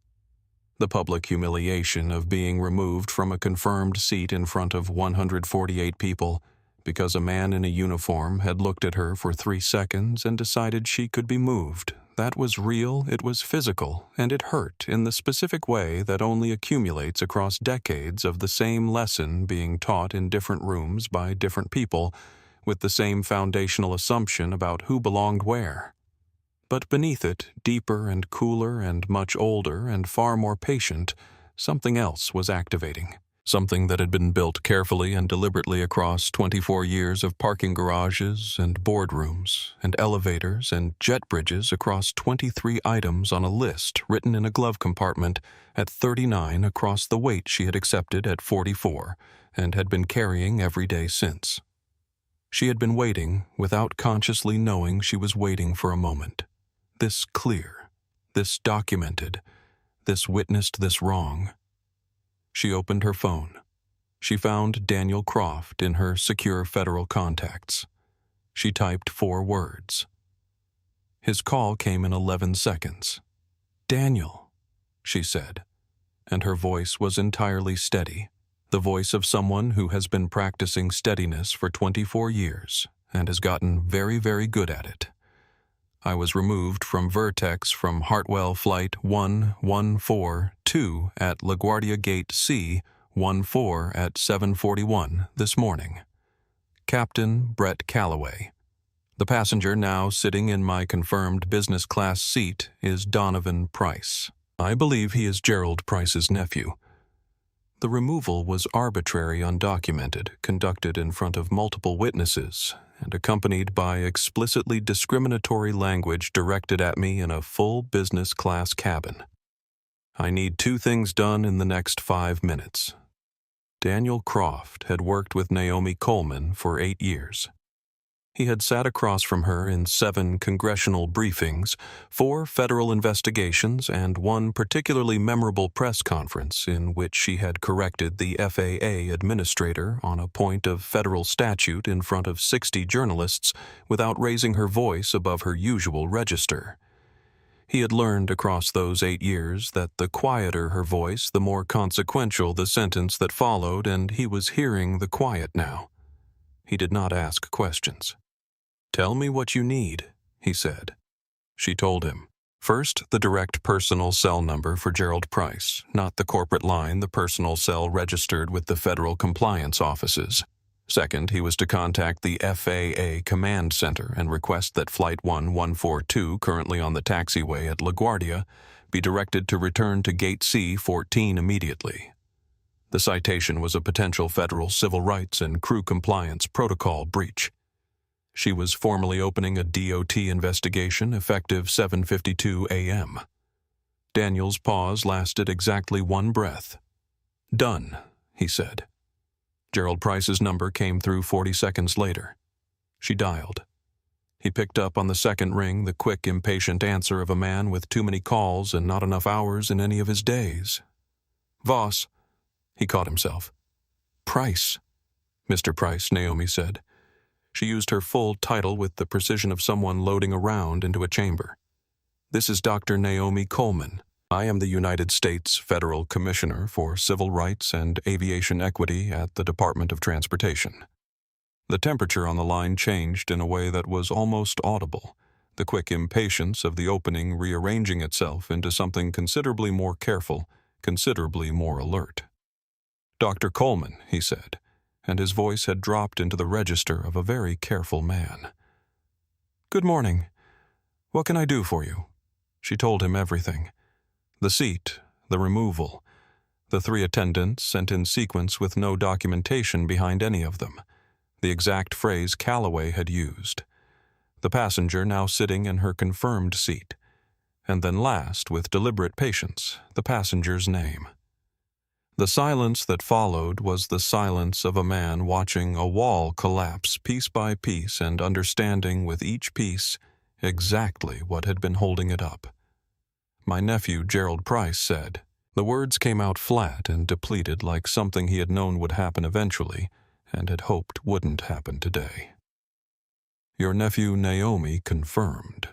Speaker 1: The public humiliation of being removed from a confirmed seat in front of 148 people because a man in a uniform had looked at her for 3 seconds and decided she could be moved. That was real, it was physical, and it hurt in the specific way that only accumulates across decades of the same lesson being taught in different rooms by different people, with the same foundational assumption about who belonged where. But beneath it, deeper and cooler and much older and far more patient, something else was activating. Something that had been built carefully and deliberately across 24 years of parking garages and boardrooms and elevators and jet bridges across 23 items on a list written in a glove compartment at 39 across the weight she had accepted at 44 and had been carrying every day since. She had been waiting without consciously knowing she was waiting for a moment. This clear, this documented, this witnessed this wrong. She opened her phone. She found Daniel Croft in her secure federal contacts. She typed 4 words. His call came in 11 seconds. "Daniel," she said, and her voice was entirely steady, the voice of someone who has been practicing steadiness for 24 years and has gotten very, very good at it. "I was removed from Vertex from Hartwell Flight 1142 at LaGuardia Gate C-14 at 7:41 this morning. Captain Brett Calloway. The passenger now sitting in my confirmed business class seat is Donovan Price. I believe he is Gerald Price's nephew." The removal was arbitrary, undocumented, conducted in front of multiple witnesses, and accompanied by explicitly discriminatory language directed at me in a full business class cabin. I need 2 things done in the next 5 minutes. Daniel Croft had worked with Naomi Coleman for 8 years. He had sat across from her in 7 congressional briefings, 4 federal investigations, and 1 particularly memorable press conference in which she had corrected the FAA administrator on a point of federal statute in front of 60 journalists without raising her voice above her usual register. He had learned across those 8 years that the quieter her voice, the more consequential the sentence that followed, and he was hearing the quiet now. He did not ask questions. "Tell me what you need," he said. She told him. First, the direct personal cell number for Gerald Price, not the corporate line, the personal cell registered with the federal compliance offices. Second, he was to contact the FAA Command Center and request that Flight 1142, currently on the taxiway at LaGuardia, be directed to return to Gate C-14 immediately. The citation was a potential federal civil rights and crew compliance protocol breach. She was formally opening a DOT investigation effective 7:52 a.m. Daniel's pause lasted exactly 1 breath. "Done," he said. Gerald Price's number came through 40 seconds later. She dialed. He picked up on the second ring, the quick, impatient answer of a man with too many calls and not enough hours in any of his days. "Voss," he caught himself. "Price." "Mr. Price," Naomi said. She used her full title with the precision of someone loading a round into a chamber. "This is Dr. Naomi Coleman. I am the United States Federal Commissioner for Civil Rights and Aviation Equity at the Department of Transportation." The temperature on the line changed in a way that was almost audible, the quick impatience of the opening rearranging itself into something considerably more careful, considerably more alert. "Dr. Coleman," he said, and his voice had dropped into the register of a very careful man. "Good morning. What can I do for you?" She told him everything. The seat, the removal, The 3 attendants sent in sequence with no documentation behind any of them, the exact phrase Calloway had used. The passenger now sitting in her confirmed seat, and then last, with deliberate patience, the passenger's name. The silence that followed was the silence of a man watching a wall collapse piece by piece and understanding with each piece exactly what had been holding it up. My nephew, Gerald Price, said. The words came out flat and depleted, like something he had known would happen eventually and had hoped wouldn't happen today. Your nephew Naomi confirmed,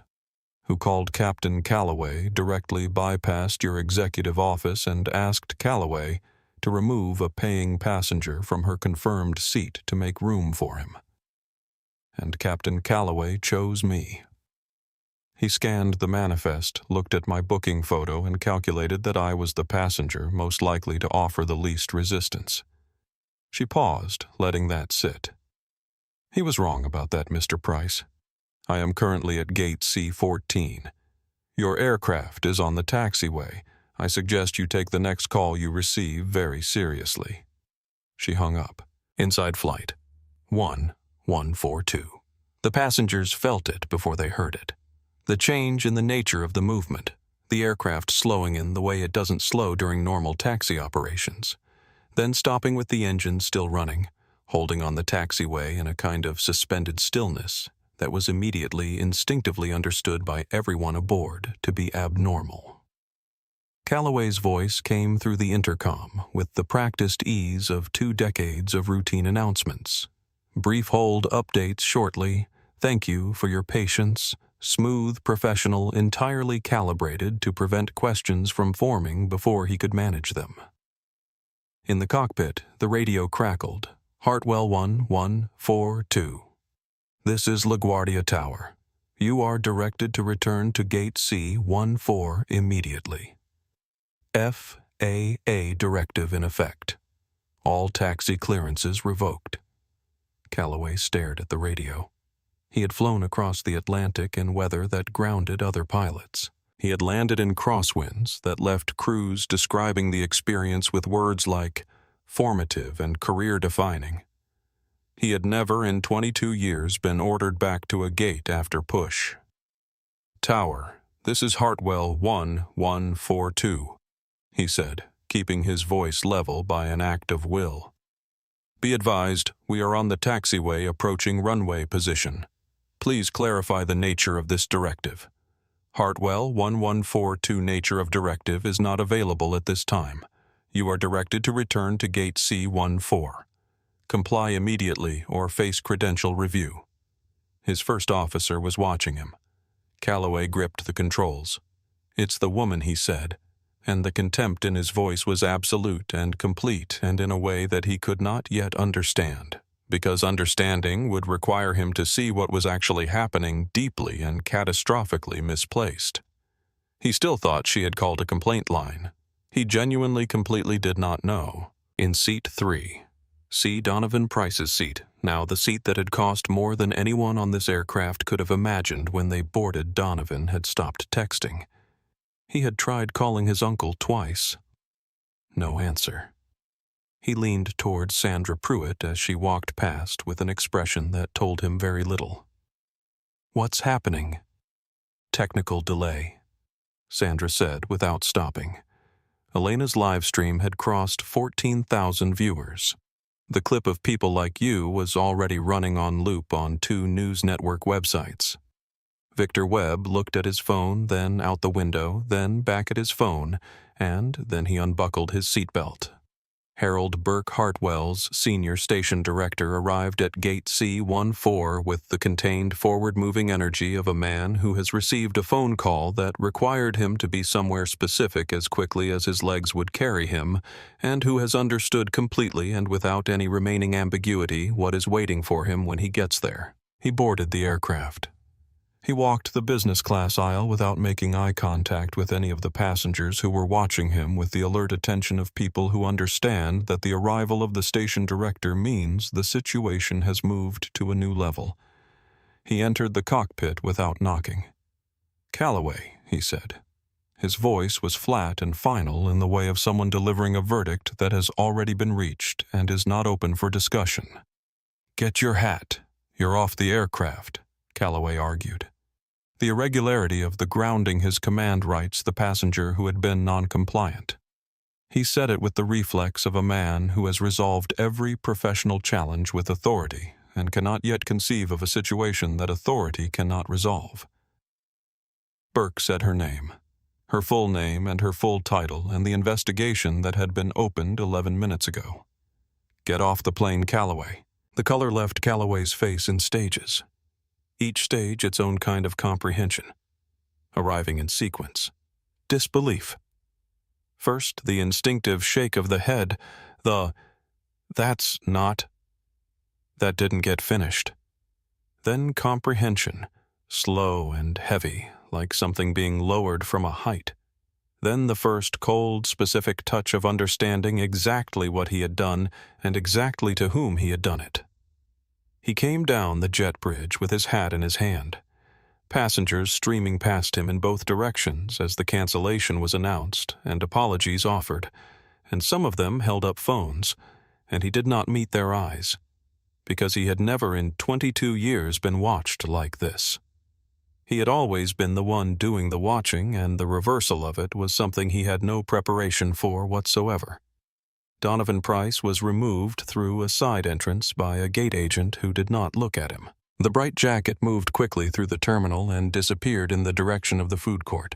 Speaker 1: who called Captain Calloway, directly bypassed your executive office and asked Calloway to remove a paying passenger from her confirmed seat to make room for him. And Captain Calloway chose me. He scanned the manifest, looked at my booking photo, and calculated that I was the passenger most likely to offer the least resistance. She paused, letting that sit. He was wrong about that, Mr. Price. I am currently at gate C-14. Your aircraft is on the taxiway. I suggest you take the next call you receive very seriously. She hung up. Inside flight. 1142. The passengers felt it before they heard it. The change in the nature of the movement, the aircraft slowing in the way it doesn't slow during normal taxi operations, then stopping with the engine still running, holding on the taxiway in a kind of suspended stillness that was immediately instinctively understood by everyone aboard to be abnormal. Calloway's voice came through the intercom with the practiced ease of 2 decades of routine announcements. Brief hold updates shortly. Thank you for your patience. Smooth, professional, entirely calibrated to prevent questions from forming before he could manage them. In the cockpit, the radio crackled. Hartwell 1142. This is LaGuardia Tower. You are directed to return to gate C-14 immediately. FAA directive in effect. All taxi clearances revoked. Calloway stared at the radio. He had flown across the Atlantic in weather that grounded other pilots. He had landed in crosswinds that left crews describing the experience with words like formative and career-defining. He had never in 22 years been ordered back to a gate after push. Tower, this is Hartwell 1142, he said, keeping his voice level by an act of will. Be advised, we are on the taxiway approaching runway position. Please clarify the nature of this directive. Hartwell 1142 nature of directive is not available at this time. You are directed to return to gate C-14. Comply immediately or face credential review. His first officer was watching him. Calloway gripped the controls. It's the woman, he said, and the contempt in his voice was absolute and complete and in a way that he could not yet understand, because understanding would require him to see what was actually happening deeply and catastrophically misplaced. He still thought she had called a complaint line. He genuinely completely did not know. In seat 3, C. Donovan Price's seat, now the seat that had cost more than anyone on this aircraft could have imagined when they boarded. Donovan had stopped texting. He had tried calling his uncle twice. No answer. He leaned toward Sandra Pruitt as she walked past with an expression that told him very little. What's happening? Technical delay, Sandra said without stopping. Elena's live stream had crossed 14,000 viewers. The clip of people like you was already running on loop on 2 news network websites. Victor Webb looked at his phone, then out the window, then back at his phone, and then he unbuckled his seatbelt. Harold Burke Hartwell's senior station director arrived at gate C-14 with the contained forward-moving energy of a man who has received a phone call that required him to be somewhere specific as quickly as his legs would carry him, and who has understood completely and without any remaining ambiguity what is waiting for him when he gets there. He boarded the aircraft. He walked the business class aisle without making eye contact with any of the passengers who were watching him with the alert attention of people who understand that the arrival of the station director means the situation has moved to a new level. He entered the cockpit without knocking. Calloway, he said. His voice was flat and final in the way of someone delivering a verdict that has already been reached and is not open for discussion. "Get your hat. You're off the aircraft," Calloway argued. The irregularity of the grounding his command rights the passenger who had been non-compliant. He said it with the reflex of a man who has resolved every professional challenge with authority and cannot yet conceive of a situation that authority cannot resolve. Burke said her name. Her full name and her full title and the investigation that had been opened 11 minutes ago. "Get off the plane, Calloway." The color left Calloway's face in stages. Each stage its own kind of comprehension. Arriving in sequence. Disbelief. First, the instinctive shake of the head, "That's not." That didn't get finished. Then comprehension, slow and heavy, like something being lowered from a height. Then the first cold, specific touch of understanding exactly what he had done and exactly to whom he had done it. He came down the jet bridge with his hat in his hand. Passengers streaming past him in both directions as the cancellation was announced and apologies offered, and some of them held up phones, and he did not meet their eyes, because he had never in 22 years been watched like this. He had always been the one doing the watching, and the reversal of it was something he had no preparation for whatsoever. Donovan Price was removed through a side entrance by a gate agent who did not look at him. The bright jacket moved quickly through the terminal and disappeared in the direction of the food court.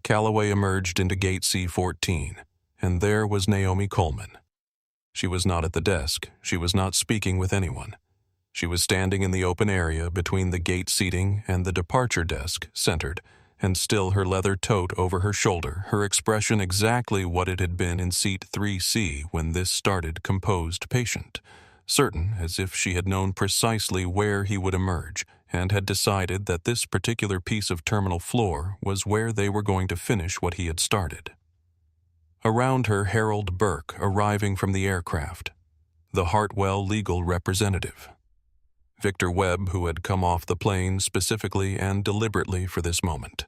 Speaker 1: Calloway emerged into gate C14, and there was Naomi Coleman. She was not at the desk. She was not speaking with anyone. She was standing in the open area between the gate seating and the departure desk, centered, and still her leather tote over her shoulder, her expression exactly what it had been in seat 3C when this started, composed, patient, certain as if she had known precisely where he would emerge and had decided that this particular piece of terminal floor was where they were going to finish what he had started. Around her, Harold Burke, arriving from the aircraft, the Hartwell legal representative. Victor Webb, who had come off the plane specifically and deliberately for this moment.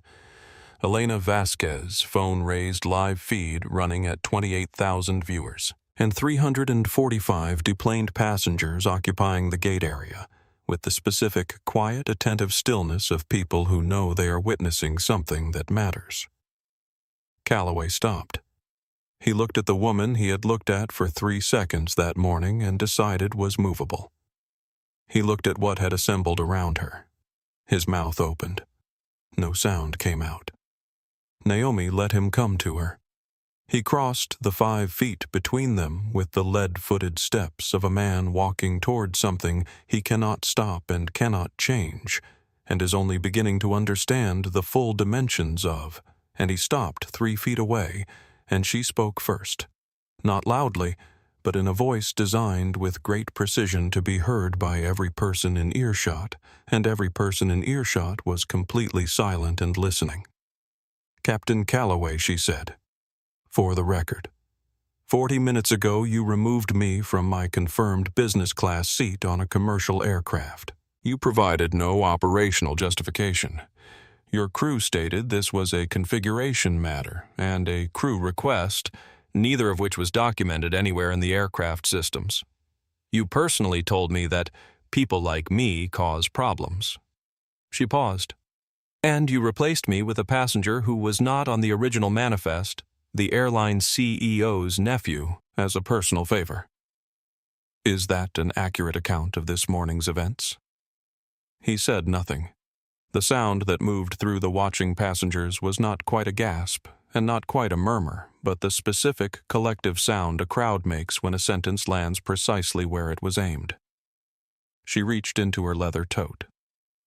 Speaker 1: Elena Vasquez, phone-raised live feed running at 28,000 viewers. And 345 deplaned passengers occupying the gate area, with the specific, quiet, attentive stillness of people who know they are witnessing something that matters. Calloway stopped. He looked at the woman he had looked at for 3 seconds that morning and decided was movable. He looked at what had assembled around her. His mouth opened. No sound came out. Naomi let him come to her. He crossed the 5 feet between them with the lead-footed steps of a man walking toward something he cannot stop and cannot change, and is only beginning to understand the full dimensions of, and he stopped 3 feet away, and she spoke first. Not loudly, but in a voice designed with great precision to be heard by every person in earshot, and every person in earshot was completely silent and listening. "Captain Calloway," she said. "For the record, 40 minutes ago you removed me from my confirmed business class seat on a commercial aircraft. You provided no operational justification. Your crew stated this was a configuration matter and a crew request, neither of which was documented anywhere in the aircraft systems. You personally told me that people like me cause problems." She paused. "And you replaced me with a passenger who was not on the original manifest, the airline CEO's nephew, as a personal favor. Is that an accurate account of this morning's events?" He said nothing. The sound that moved through the watching passengers was not quite a gasp, and not quite a murmur, but the specific, collective sound a crowd makes when a sentence lands precisely where it was aimed. She reached into her leather tote.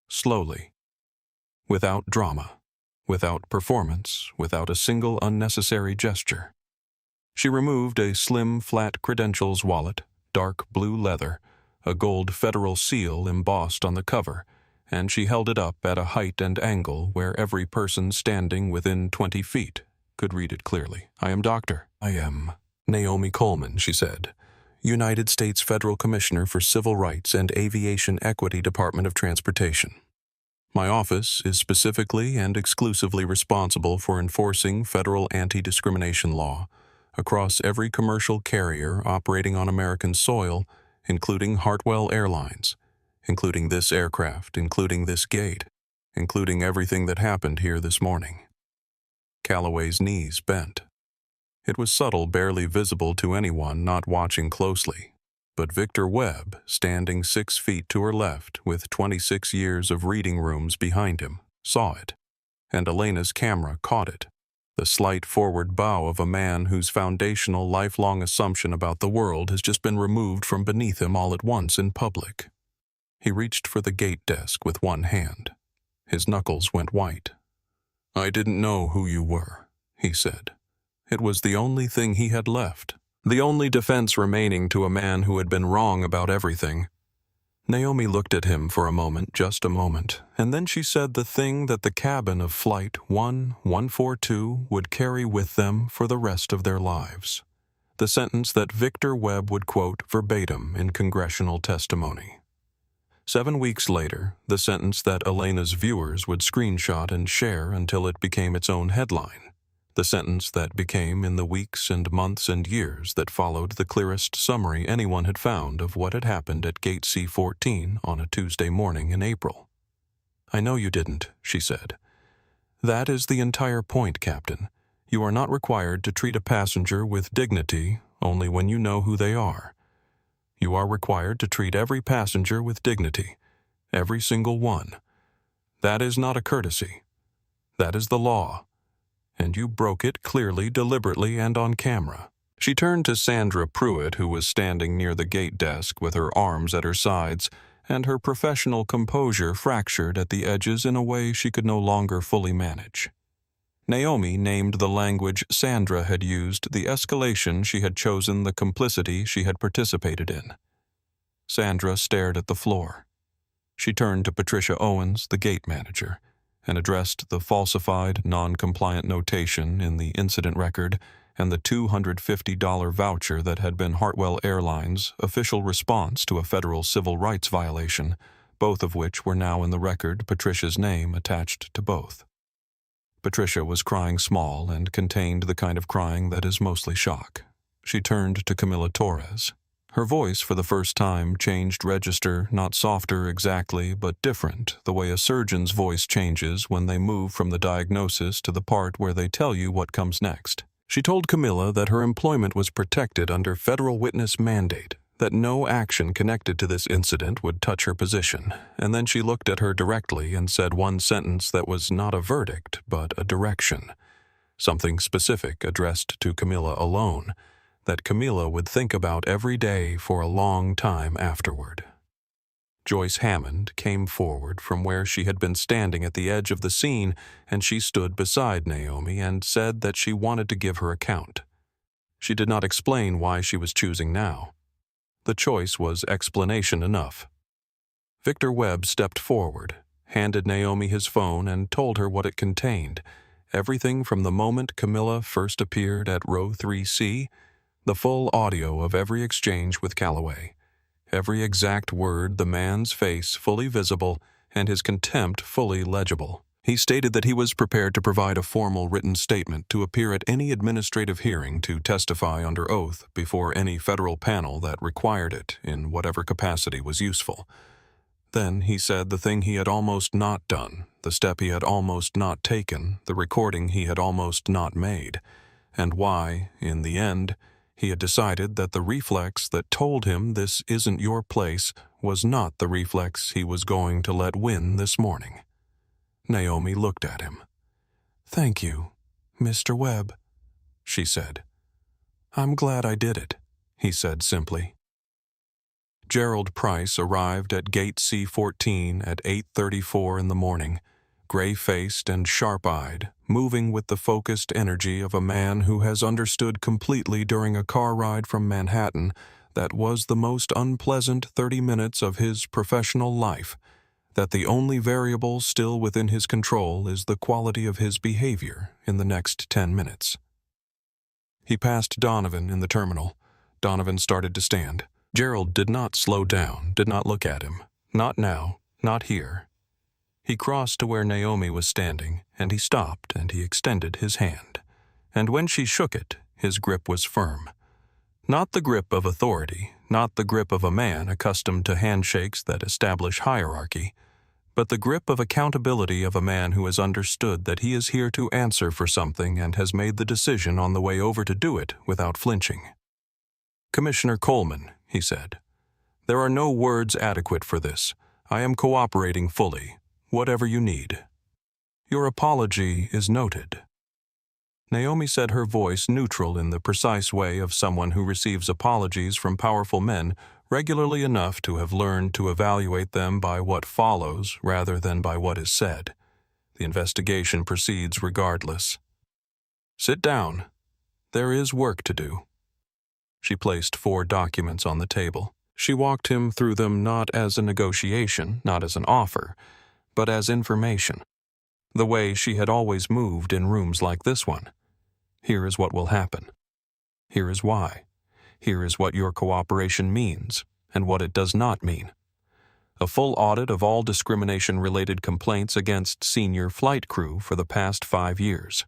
Speaker 1: Slowly. Without drama. Without performance, without a single unnecessary gesture. She removed a slim, flat credentials wallet, dark blue leather, a gold federal seal embossed on the cover, and she held it up at a height and angle where every person standing within 20 feet could read it clearly. "I am Naomi Coleman," she said, "United States Federal Commissioner for Civil Rights and Aviation Equity, Department of Transportation." My office is specifically and exclusively responsible for enforcing federal anti-discrimination law across every commercial carrier operating on American soil, including Hartwell Airlines, including this aircraft, including this gate, including everything that happened here this morning. Calloway's knees bent. It was subtle, barely visible to anyone not watching closely. But Victor Webb, standing 6 feet to her left with 26 years of reading rooms behind him, saw it. And Elena's camera caught it. The slight forward bow of a man whose foundational lifelong assumption about the world has just been removed from beneath him all at once in public. He reached for the gate desk with one hand. His knuckles went white. "I didn't know who you were," he said. It was the only thing he had left. The only defense remaining to a man who had been wrong about everything. Naomi looked at him for a moment, just a moment, and then she said the thing that the cabin of Flight 1142 would carry with them for the rest of their lives. The sentence that Victor Webb would quote verbatim in congressional testimony. 7 weeks later, the sentence that Elena's viewers would screenshot and share until it became its own headline. The sentence that became, in the weeks and months and years that followed, the clearest summary anyone had found of what had happened at Gate C-14 on a Tuesday morning in April. "I know you didn't," she said. "That is the entire point, Captain. You are not required to treat a passenger with dignity only when you know who they are. You are required to treat every passenger with dignity, every single one. That is not a courtesy. That is the law. And you broke it clearly, deliberately, and on camera." She turned to Sandra Pruitt, who was standing near the gate desk with her arms at her sides and her professional composure fractured at the edges in a way she could no longer fully manage. Naomi named the language Sandra had used, the escalation she had chosen, the complicity she had participated in. Sandra stared at the floor. She turned to Patricia Owens, the gate manager, and addressed the falsified, non-compliant notation in the incident record and the $250 voucher that had been Hartwell Airlines' official response to a federal civil rights violation, both of which were now in the record, Patricia's name attached to both. Patricia was crying small and contained the kind of crying that is mostly shock. She turned to Camila Torres. Her voice, for the first time, changed register, not softer exactly, but different, the way a surgeon's voice changes when they move from the diagnosis to the part where they tell you what comes next. She told Camila that her employment was protected under federal witness mandate, that no action connected to this incident would touch her position, and then she looked at her directly and said one sentence that was not a verdict, but a direction. Something specific addressed to Camila alone, that Camila would think about every day for a long time afterward. Joyce Hammond came forward from where she had been standing at the edge of the scene, and she stood beside Naomi and said that she wanted to give her account. She did not explain why she was choosing now. The choice was explanation enough. Victor Webb stepped forward, handed Naomi his phone, and told her what it contained, everything from the moment Camila first appeared at row 3C, the full audio of every exchange with Calloway, every exact word, the man's face fully visible, and his contempt fully legible. He stated that he was prepared to provide a formal written statement to appear at any administrative hearing to testify under oath before any federal panel that required it in whatever capacity was useful. Then he said the thing he had almost not done, the step he had almost not taken, the recording he had almost not made, and why, in the end, he had decided that the reflex that told him this isn't your place was not the reflex he was going to let win this morning. Naomi looked at him. "Thank you, Mr. Webb," she said. "I'm glad I did it," he said simply. Gerald Price arrived at Gate C-14 at 8:34 in the morning, gray-faced and sharp-eyed, moving with the focused energy of a man who has understood completely during a car ride from Manhattan that was the most unpleasant 30 minutes of his professional life, that the only variable still within his control is the quality of his behavior in the next 10 minutes. He passed Donovan in the terminal. Donovan started to stand. Gerald did not slow down, did not look at him. Not now, not here. He crossed to where Naomi was standing, and he stopped and he extended his hand. And when she shook it, his grip was firm. Not the grip of authority, not the grip of a man accustomed to handshakes that establish hierarchy, but the grip of accountability of a man who has understood that he is here to answer for something and has made the decision on the way over to do it without flinching. "Commissioner Coleman," he said, "there are no words adequate for this. I am cooperating fully, whatever you need. Your apology is noted." Naomi said, her voice neutral in the precise way of someone who receives apologies from powerful men regularly enough to have learned to evaluate them by what follows rather than by what is said. The investigation proceeds regardless. "Sit down. There is work to do." She placed 4 documents on the table. She walked him through them not as a negotiation, not as an offer, but as information. The way she had always moved in rooms like this one. Here is what will happen. Here is why. Here is what your cooperation means, and what it does not mean. A full audit of all discrimination-related complaints against senior flight crew for the past 5 years.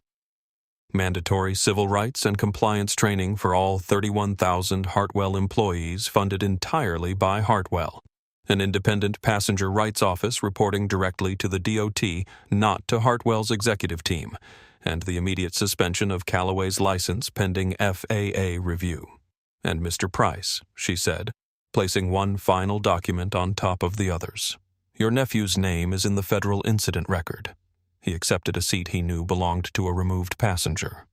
Speaker 1: Mandatory civil rights and compliance training for all 31,000 Hartwell employees funded entirely by Hartwell. An independent passenger rights office reporting directly to the DOT, not to Hartwell's executive team, and the immediate suspension of Callaway's license pending FAA review. "And Mr. Price," she said, placing one final document on top of the others. "Your nephew's name is in the federal incident record. He accepted a seat he knew belonged to a removed passenger.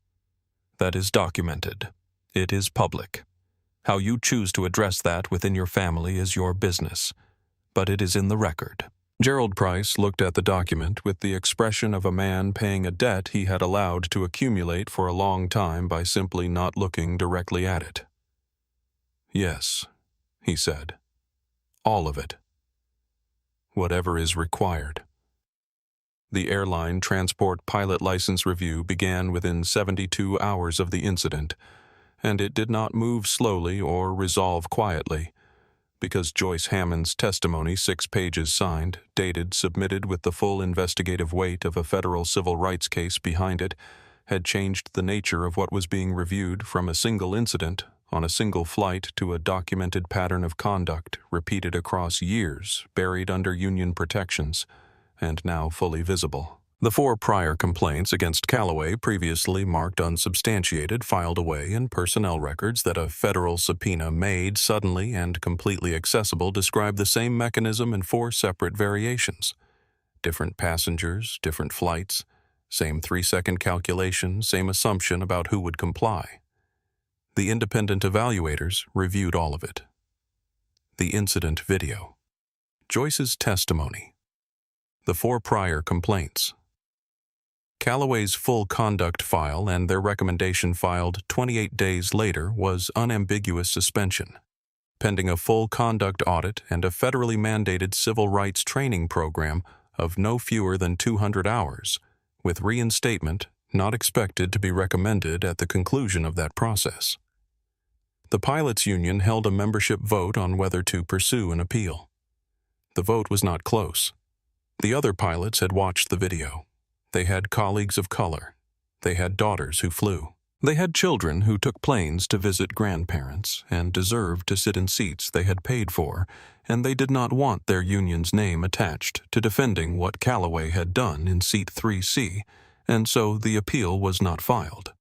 Speaker 1: That is documented. It is public. How you choose to address that within your family is your business, but it is in the record." Gerald Price looked at the document with the expression of a man paying a debt he had allowed to accumulate for a long time by simply not looking directly at it. "Yes," he said. "All of it. Whatever is required." The airline transport pilot license review began within 72 hours of the incident, and it did not move slowly or resolve quietly, because Joyce Hammond's testimony, 6 pages signed, dated, submitted with the full investigative weight of a federal civil rights case behind it, had changed the nature of what was being reviewed from a single incident on a single flight to a documented pattern of conduct repeated across years, buried under union protections, and now fully visible. The 4 prior complaints against Callaway, previously marked unsubstantiated, filed away in personnel records that a federal subpoena made suddenly and completely accessible, describe the same mechanism in 4 separate variations. Different passengers, different flights, same 3-second calculation, same assumption about who would comply. The independent evaluators reviewed all of it. The incident video. Joyce's testimony. The 4 prior complaints. Callaway's full conduct file and their recommendation filed 28 days later was unambiguous suspension, pending a full conduct audit and a federally mandated civil rights training program of no fewer than 200 hours, with reinstatement not expected to be recommended at the conclusion of that process. The pilots' union held a membership vote on whether to pursue an appeal. The vote was not close. The other pilots had watched the video. They had colleagues of color. They had daughters who flew. They had children who took planes to visit grandparents and deserved to sit in seats they had paid for, and they did not want their union's name attached to defending what Callaway had done in seat 3C, and so the appeal was not filed.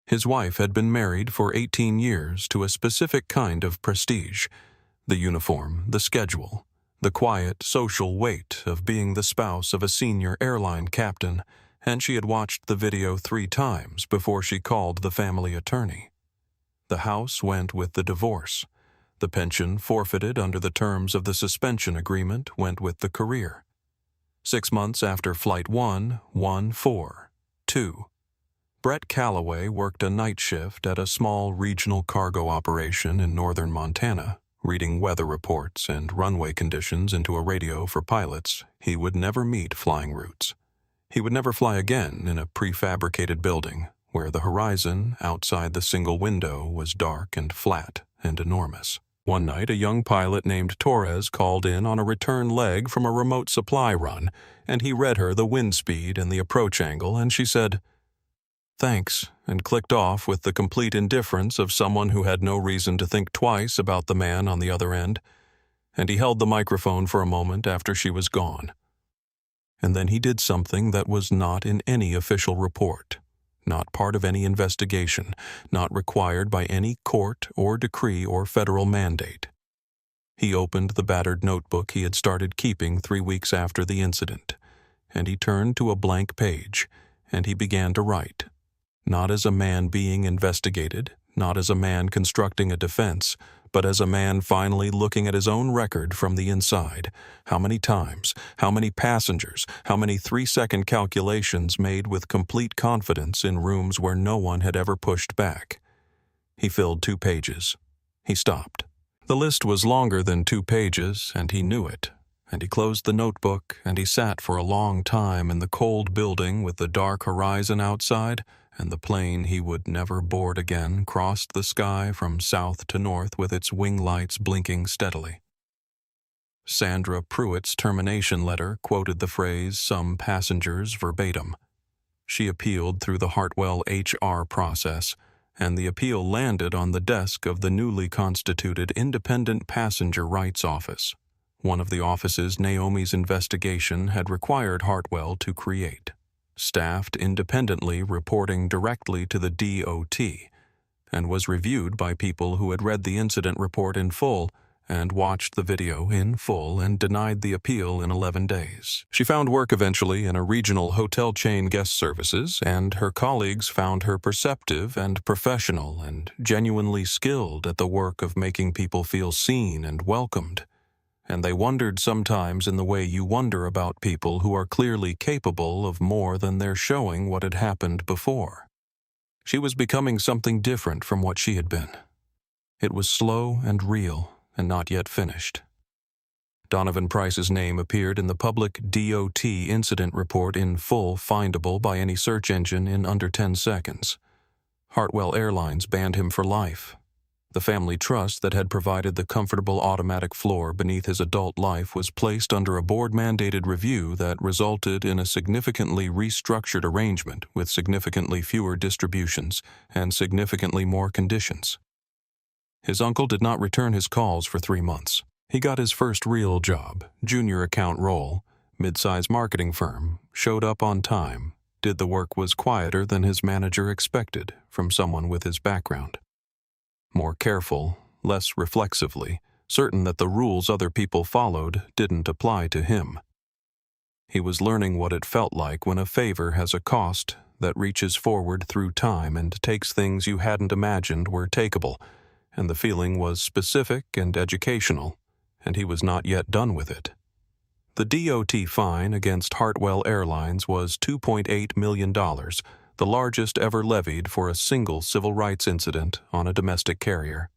Speaker 1: His wife had been married for 18 years to a specific kind of prestige, the uniform, the schedule, the quiet social weight of being the spouse of a senior airline captain, and she had watched the video 3 times before she called the family attorney. The house went with the divorce. The pension forfeited under the terms of the suspension agreement went with the career. 6 months after Flight 114-2, Brett Callaway worked a night shift at a small regional cargo operation in northern Montana, reading weather reports and runway conditions into a radio for pilots he would never meet flying routes. He would never fly again in a prefabricated building where the horizon outside the single window was dark and flat and enormous. One night, a young pilot named Torres called in on a return leg from a remote supply run, and he read her the wind speed and the approach angle, and she said, "Thanks," and clicked off with the complete indifference of someone who had no reason to think twice about the man on the other end, and he held the microphone for a moment after she was gone. And then he did something that was not in any official report, not part of any investigation, not required by any court or decree or federal mandate. He opened the battered notebook he had started keeping 3 weeks after the incident, and he turned to a blank page, and he began to write, not as a man being investigated, not as a man constructing a defense, but as a man finally looking at his own record from the inside. How many times, how many passengers, how many 3-second calculations made with complete confidence in rooms where no one had ever pushed back. He filled 2 pages. He stopped. The list was longer than 2 pages, and he knew it. And he closed the notebook, and he sat for a long time in the cold building with the dark horizon outside, and the plane he would never board again crossed the sky from south to north with its wing lights blinking steadily. Sandra Pruitt's termination letter quoted the phrase "some passengers" verbatim. She appealed through the Hartwell HR process, and the appeal landed on the desk of the newly constituted Independent Passenger Rights Office, one of the offices Naomi's investigation had required Hartwell to create, staffed independently, reporting directly to the DOT, and was reviewed by people who had read the incident report in full and watched the video in full and denied the appeal in 11 days. She found work eventually in a regional hotel chain guest services, and her colleagues found her perceptive and professional and genuinely skilled at the work of making people feel seen and welcomed. And they wondered sometimes in the way you wonder about people who are clearly capable of more than they're showing what had happened before. She was becoming something different from what she had been. It was slow and real, and not yet finished. Donovan Price's name appeared in the public DOT incident report in full, findable by any search engine in under 10 seconds. Hartwell Airlines banned him for life. The family trust that had provided the comfortable automatic floor beneath his adult life was placed under a board-mandated review that resulted in a significantly restructured arrangement with significantly fewer distributions and significantly more conditions. His uncle did not return his calls for 3 months. He got his first real job, junior account role, mid-size marketing firm, showed up on time, did the work was quieter than his manager expected from someone with his background. More careful, less reflexively, certain that the rules other people followed didn't apply to him. He was learning what it felt like when a favor has a cost that reaches forward through time and takes things you hadn't imagined were takeable, and the feeling was specific and educational, and he was not yet done with it. The DOT fine against Hartwell Airlines was $2.8 million, the largest ever levied for a single civil rights incident on a domestic carrier.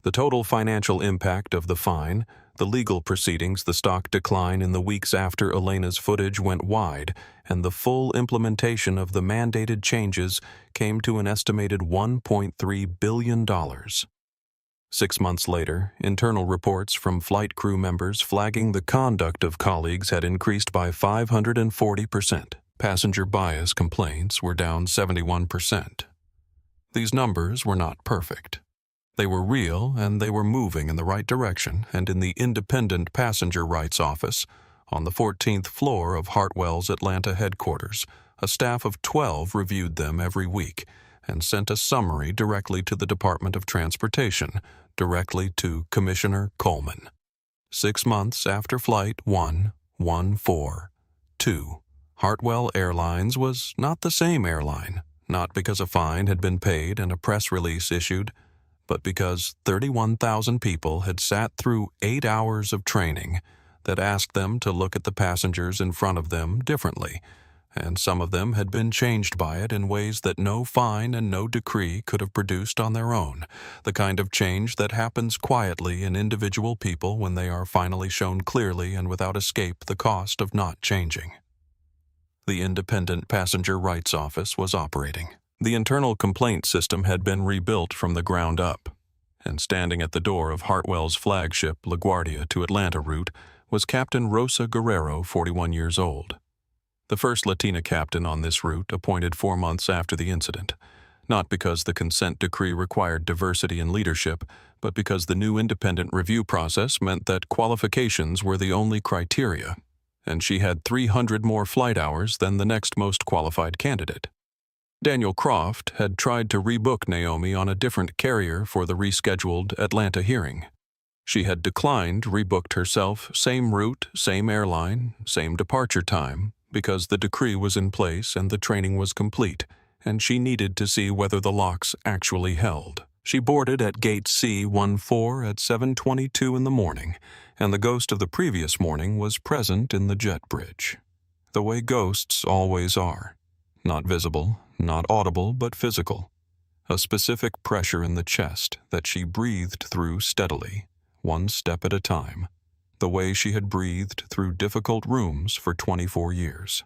Speaker 1: The total financial impact of the fine, the legal proceedings, the stock decline in the weeks after Elena's footage went wide, and the full implementation of the mandated changes came to an estimated $1.3 billion. 6 months later, internal reports from flight crew members flagging the conduct of colleagues had increased by 540%. Passenger bias complaints were down 71%. These numbers were not perfect. They were real, and they were moving in the right direction, and in the Independent Passenger Rights Office, on the 14th floor of Hartwell's Atlanta headquarters, a staff of 12 reviewed them every week and sent a summary directly to the Department of Transportation, directly to Commissioner Coleman. 6 months after Flight 1142, Hartwell Airlines was not the same airline, not because a fine had been paid and a press release issued, but because 31,000 people had sat through 8 hours of training that asked them to look at the passengers in front of them differently, and some of them had been changed by it in ways that no fine and no decree could have produced on their own, the kind of change that happens quietly in individual people when they are finally shown clearly and without escape the cost of not changing. The Independent Passenger Rights Office was operating. The internal complaint system had been rebuilt from the ground up. and standing at the door of Hartwell's flagship LaGuardia to Atlanta route was Captain Rosa Guerrero, 41 years old. The first Latina captain on this route, appointed 4 months after the incident, not because the consent decree required diversity in leadership, but because the new independent review process meant that qualifications were the only criteria, and she had 300 more flight hours than the next most qualified candidate. Daniel Croft had tried to rebook Naomi on a different carrier for the rescheduled Atlanta hearing. She had declined, rebooked herself, same route, same airline, same departure time, because the decree was in place and the training was complete, and she needed to see whether the locks actually held. She boarded at gate C-14 at 7:22 in the morning, and the ghost of the previous morning was present in the jet bridge. The way ghosts always are. Not visible, not audible, but physical. A specific pressure in the chest that she breathed through steadily, one step at a time, the way she had breathed through difficult rooms for 24 years.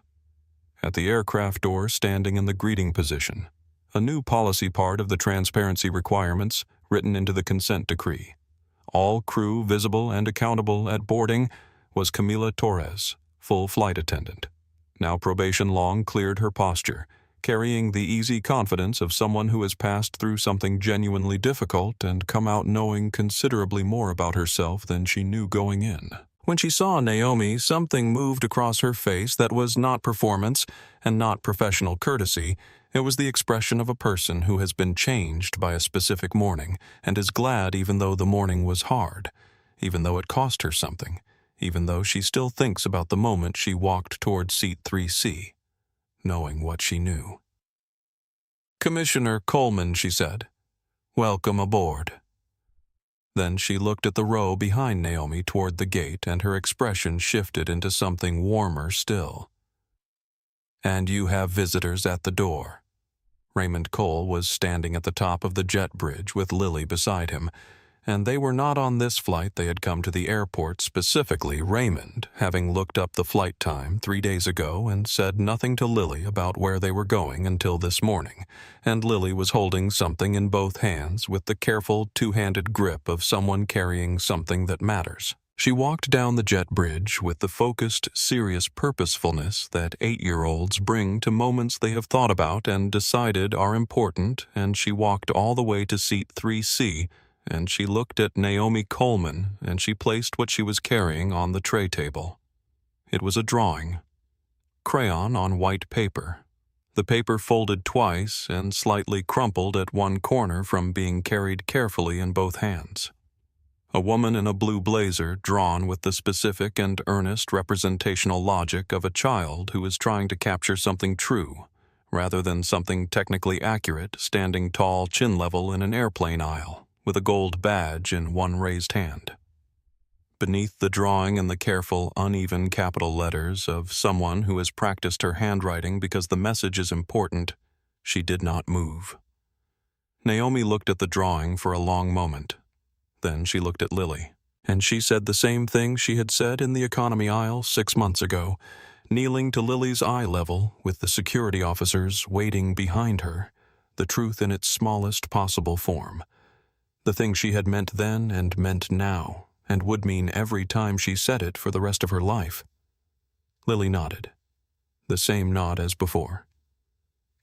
Speaker 1: At the aircraft door, standing in the greeting position, a new policy part of the transparency requirements written into the consent decree. All crew visible and accountable at boarding was Camila Torres, full flight attendant. Now probation long cleared her posture, carrying the easy confidence of someone who has passed through something genuinely difficult and come out knowing considerably more about herself than she knew going in. When she saw Naomi, something moved across her face that was not performance and not professional courtesy. It was the expression of a person who has been changed by a specific morning and is glad even though the morning was hard, even though it cost her something, even though she still thinks about the moment she walked toward seat 3C, knowing what she knew. "Commissioner Coleman," she said, "welcome aboard." Then she looked at the row behind Naomi toward the gate, and her expression shifted into something warmer still. "And you have visitors at the door." Raymond Cole was standing at the top of the jet bridge with Lily beside him, and they were not on this flight. They had come to the airport specifically, Raymond, having looked up the flight time 3 days ago and said nothing to Lily about where they were going until this morning, and Lily was holding something in both hands with the careful two-handed grip of someone carrying something that matters. She walked down the jet bridge with the focused, serious purposefulness that 8-year-olds bring to moments they have thought about and decided are important, and she walked all the way to seat 3C, and she looked at Naomi Coleman, and she placed what she was carrying on the tray table. It was a drawing. Crayon on white paper. The paper folded twice and slightly crumpled at one corner from being carried carefully in both hands. A woman in a blue blazer drawn with the specific and earnest representational logic of a child who is trying to capture something true, rather than something technically accurate, standing tall chin level in an airplane aisle, with a gold badge in one raised hand. Beneath the drawing and the careful, uneven capital letters of someone who has practiced her handwriting because the message is important, she did not move. Naomi looked at the drawing for a long moment. Then she looked at Lily, and she said the same thing she had said in the economy aisle 6 months ago, kneeling to Lily's eye level with the security officers waiting behind her, the truth in its smallest possible form. The thing she had meant then and meant now, and would mean every time she said it for the rest of her life. Lily nodded, the same nod as before.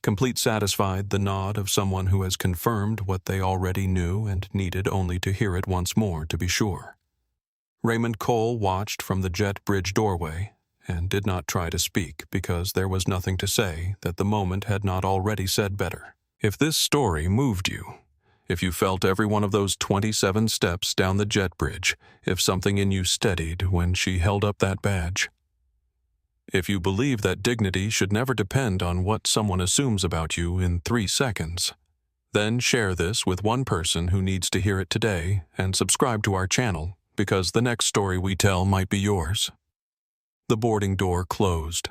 Speaker 1: Complete satisfied, the nod of someone who has confirmed what they already knew and needed only to hear it once more to be sure. Raymond Cole watched from the jet bridge doorway and did not try to speak because there was nothing to say that the moment had not already said better. If this story moved you, if you felt every one of those 27 steps down the jet bridge, if something in you steadied when she held up that badge, if you believe that dignity should never depend on what someone assumes about you in 3 seconds, then share this with one person who needs to hear it today and subscribe to our channel because the next story we tell might be yours. The boarding door closed.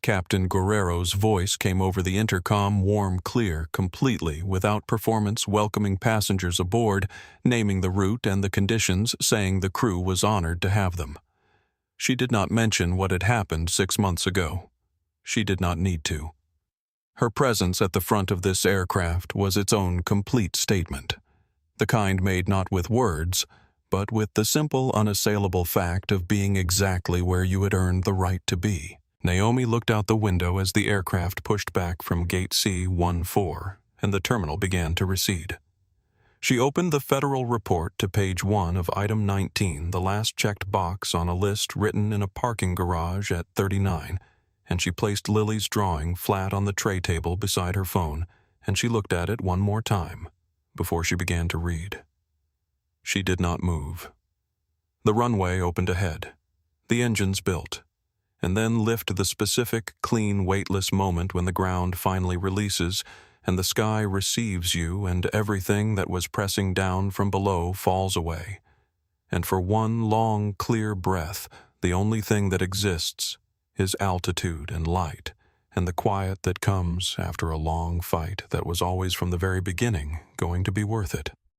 Speaker 1: Captain Guerrero's voice came over the intercom, warm, clear, completely without performance, welcoming passengers aboard, naming the route and the conditions, saying the crew was honored to have them. She did not mention what had happened 6 months ago. She did not need to. Her presence at the front of this aircraft was its own complete statement. The kind made not with words, but with the simple, unassailable fact of being exactly where you had earned the right to be. Naomi looked out the window as the aircraft pushed back from Gate C-14, and the terminal began to recede. She opened the Federal Report to page 1 of Item 19, the last checked box on a list written in a parking garage at 39, and she placed Lily's drawing flat on the tray table beside her phone, and she looked at it one more time before she began to read. She did not move. The runway opened ahead. The engines built, and then lift the specific, clean, weightless moment when the ground finally releases and the sky receives you and everything that was pressing down from below falls away. And for one long, clear breath, the only thing that exists is altitude and light, and the quiet that comes after a long fight that was always from the very beginning going to be worth it.